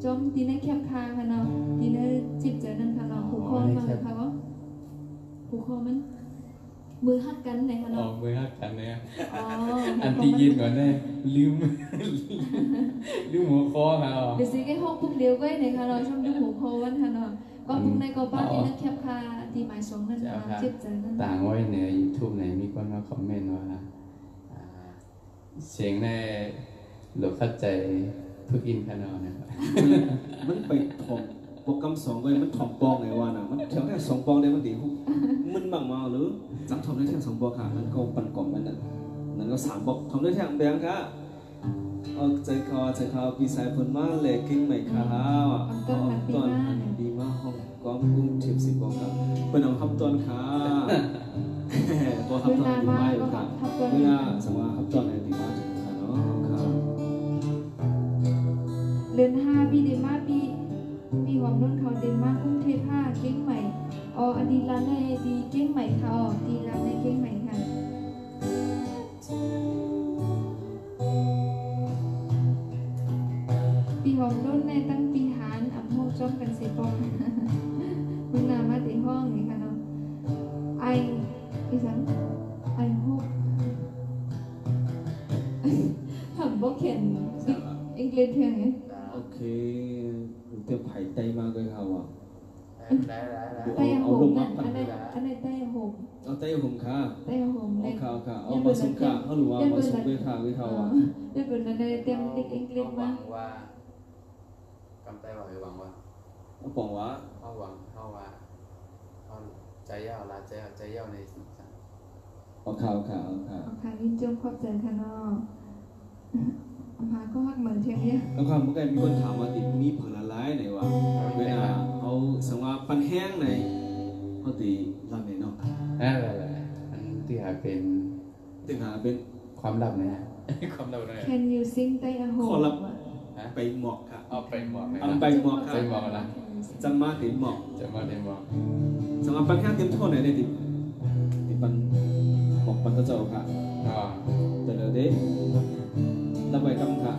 จมทีในแคบคาค่ะเนาะทีในจิบเจอนั่นค่ะเนาะหูคอมาเลยค่ะวะหูคอมันมือหักกันไหนคะ ออ เนาะ กมือหักกันเนี่ย อ๋อ อันที่ยินก่อนเนี่ยลืม ลืมหัวคอค่ะอ๋อ เดี๋ยวสิแค่ห้องปุ๊บเดียวก็ไหนคะเนาะชอบดูหูคอวันค่ะเนาะก็ปุ๊บในก็บ้านทีในแคบคาทีหมายสองนั่นค่ะจิบเจอนั่น ต่างไว้เหนือ YouTube ไหนมีคนมาคอมเมนต์ว่าเสียงในหลบเข้าใจทุกอินขนาดนะครับ มันไปถ่อมโปรแกรม2ก็มันถ่อมปองไงว่าน่ะมันแค่2ปองได้มันดีมันบางมาหรือจับถ่อมได้แค่2ปองค่ะมันก็ปั่นกล่อมมันนั่นก็3ปองถ่อมได้แค่แบงค่ะเอาใจคอปีสายผลมาแลกิ้งใหม่ค่ะต้นดีมากห้องก้อมกุ้งทิพย์10ปองครับเป็นเอาคำต้นค่ะตัวคำต้นดีมากอยู่ค่ะเมื่อสมมติคำต้นไหนดีมากจุดค่ะเนาะค่ะ เดือน5ปีเดนมาร์กปีหอมนุ่นเขาเดนมาร์กกรุงเทพ5เก้งใหม่อ๋ออดีร้านในดีเก้งใหม่ค่ะอ๋อดีร้านในเก้งใหม่ค่ะปีหอมนุ่นในตั้งปีหานอ่ำห้องจ้องกันสิปองมึงนามาติห้องนี่ค่ะเนาะไออีสังไอฮกผมบอกเขียนอังกฤษเพียงไง โอเคเตรียมไผ่ไตมาเลยครับว่ะ ได้ ไต้หงนั่นอันไหนไต้หง เอาไตผมค่ะ ไต้หง เอา เลย ข่าวค่ะเอามาส่งค่ะเขาหรือว่ามาส่งไปค่ะไปข่าวอ่ะ ได้เป็นอะไรเตรียมเด็กอังกฤษมา ว่ากำไตบอกให้หวังว่า เอาปองวะ เขาหวังเขาว่าเขาใจยาวลาใจยาวในสิ่งต่าง เอาข่าวค่ะเอาข่าว เอาค่ะยินจมขอบใจค่ะน้องเอามาก็ฮักเหมือนเทียงเนี่ย แล้วความเมื่อกี้มีคนถามว่าติมีผงละลายไหนวะเวลาเอาสังว่าปันแห้งไหนเขาตีรันไหนเนาะ อะไรอันที่หาเป็น ถึงหาเป็น ความลับนะความลับนะ Can you sing ไต้หง ขอรับไปหมอกค่ะ เอาไปหมอกเลย เอาไปหมอกค่ะ ไปหมอกนะ จะมาติหมอก จะมาได้หมอก สังว่าปันแห้งเต็มโทษไหนได้ติปันหมอกปันกระเจ้าค่ะ อ๋อ แต่เดี๋ยวเด้ระบายกำค่ะ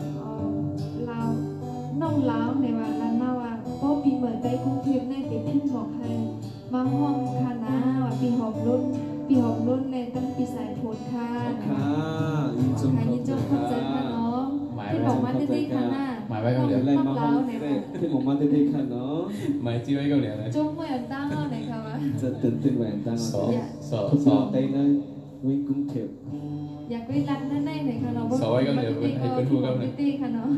ลาวน้องลาวในว่าลานนาว่าก็ปีเหมือนไต้กรุงเทพในติดพิมพ์บอกให้มาห้องคณะว่าปีหอมรุ่นในตั้งปีสายโพดค่ะ ค่ะยินจม ค่ะยินจมขอบใจค่ะน้องที่บอกมาได้ค่ะหน้า หมายไว้ก็เหลือ อะไรมาห้องที่ผมมาเด็กๆค่ะเนาะ หมายชื่อไว้ก็เหลือเลย จุ๊บเหมือนตั้งเอาไหนคะวะ จะตื่นแหวนตั้ง สอง ทุกคนเต้นเลยวิ่งกุ้งเข็บ อยากไปรัดนั่นไหนค่ะเนาะตีค่ะเนาะ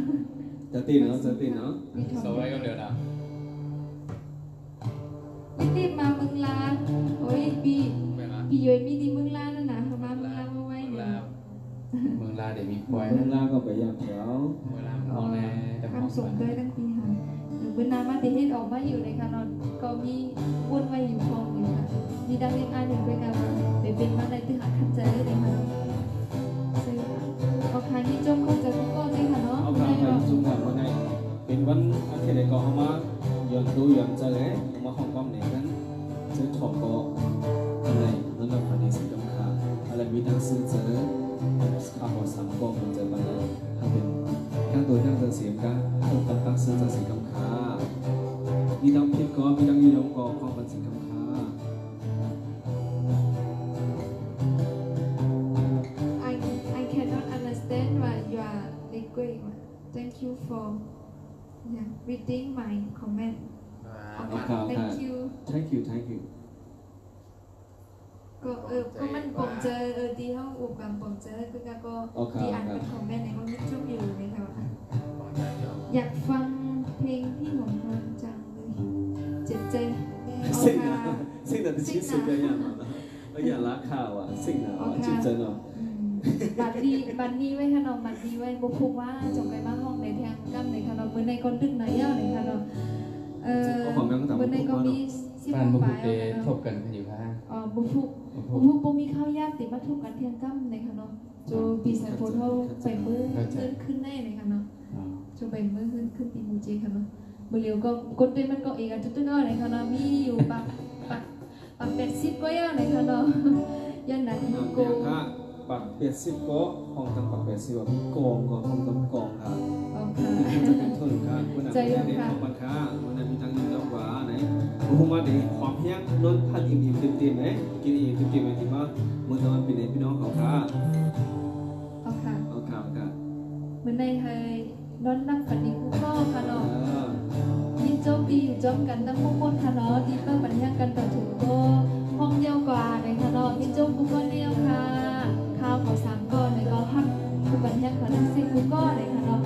จะตีเนาะจะตีเนาะ สองไว้ก็เหลือนะ ไม่ตีมาเมืองลาโอ้ยปีย้อยมีดีเมืองลานั่นนะมาเมืองลามาไว้เนี่ย เมืองลาเดี๋ยวมีควาย เมืองลาก็ไปอย่างแถว เมืองลามองแน่แต่มอง คำส่งด้วยตั้งปีหันหรือเวลามาติเฮ็ดออกมาอยู่ในค่ะเนาะก็มีวนไว้อยู่คงอยู่ค่ะมีดังเรียนอ่านอยู่ด้วยกันเป็นมาในที่หาคัดใจเลยค่ะเอาคานี้จมเข้าใจก็ได้ค่ะเนาะ เอาข้าวไปจุ่มทำว่าไงเป็น วันอาทิตย์ไหนก็เอามาย้อนดูย้อนเจอเลยเอามาห้องความไหนนั้นจะถอดก็อะไรนั่นก็พันธุ์สิ่งกำค่าอะไรมีดังซื้อเจอข้าวหัวสามก็มันจะมาถ้าเป็นข้างตัวข้างตัวเสียงก็ต้องตั้งซื้อจะสิ่งกำค่ามีดังเพียงก็มีดังยืนลงก็ความเป็นสิ่งกำค่า I cannot understand what you are reading. Thank you for reading my comment. Okay. Thank you. Thank you. ก็มันผมเจอที่ห้องอุปกรณ์ผมเจอคือก็ที่อ่านเป็นคอมเมนต์ในห้องมิชชั่นอยู่นะคะอยากฟังเพลงที่ผมฟังจังเลยเจ็บใจสิ่งนั้นที่สุดเลยอย่างนั้นแล้วอย่าละข่าวอ่ะสิ่งนั้นจิตใจเนาะบัดนี้ไว้ค่ะน้องบัดนี้ไว้บุคุว่าจงไปมาห้องในทางกั้มในค่ะน้องเมื่อในคนดึกไหนเย้าในค่ะน้องเมื่อในก็มีบ้านบุกเตทบกันอยู่ค่ะบุกมีข้าวยากติมาทุกกันเที่ยงกั้มในค่ะน้องโจปีสายโพเท่าไปมือขึ้นแน่ในค่ะน้องโจไปมือขึ้นตีมูเจค่ะน้องบุเรียวก็กดด้วยมันก็เอกจุดๆในค่ะน้องมีอยู่ปัก80ก็ย่าในค่ะน้องยันไหนโกปัก80ก็ห้องตั้งปัก80ว่ามีกองก็ห้องตั้งกองค่ะจะเป็นทุนค่ะคุณอาจารย์ในห้องปักค่ะวันนั้นมีทั้งยินดีว่าไหนผมมาดีความแห้งล้นพัดอิ่มเต็มไหมกินอิ่มเต็มไหมที่ว่าเมื่อตอนเป็นในพี่น้องเขาค่ะเอาค่ะเมื่อในไทยนอนนั่งฝันดีกูก็ค่ะน้องยินโจมดีอยู่จอมกันตั้งพวกคนค่ะน้องดีเปิ้ลปัญญากันต่อถึงก็ห้องเดียวกว่าในค่ะน้องยินโจมกูก็เดียวค่ะข้าวขอ3ก้อนในก็พักกูปัญญาขอทั้ง10กูก็ในค่ะน้อง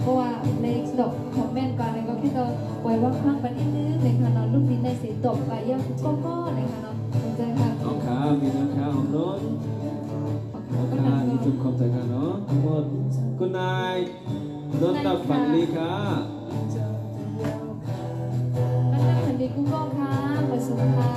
เพราะว่าเลขตกคอมเมนต์ก่อนในก็แค่ตัวไว้ว่าข้างปันนิดนึงในค่ะน้องลูกนี้ในสีตกไปยังกูก็ในค่ะน้องขอบใจค่ะเอาค่ะมีน้ำค่ะของน้องเอาค่ะนี่จุดขอบใจค่ะเนาะทั้งหมดคุณนายนนท์ฝันดีค่ะนนท์ฝันดีกูก็ค่ะขอบคุณค่ะ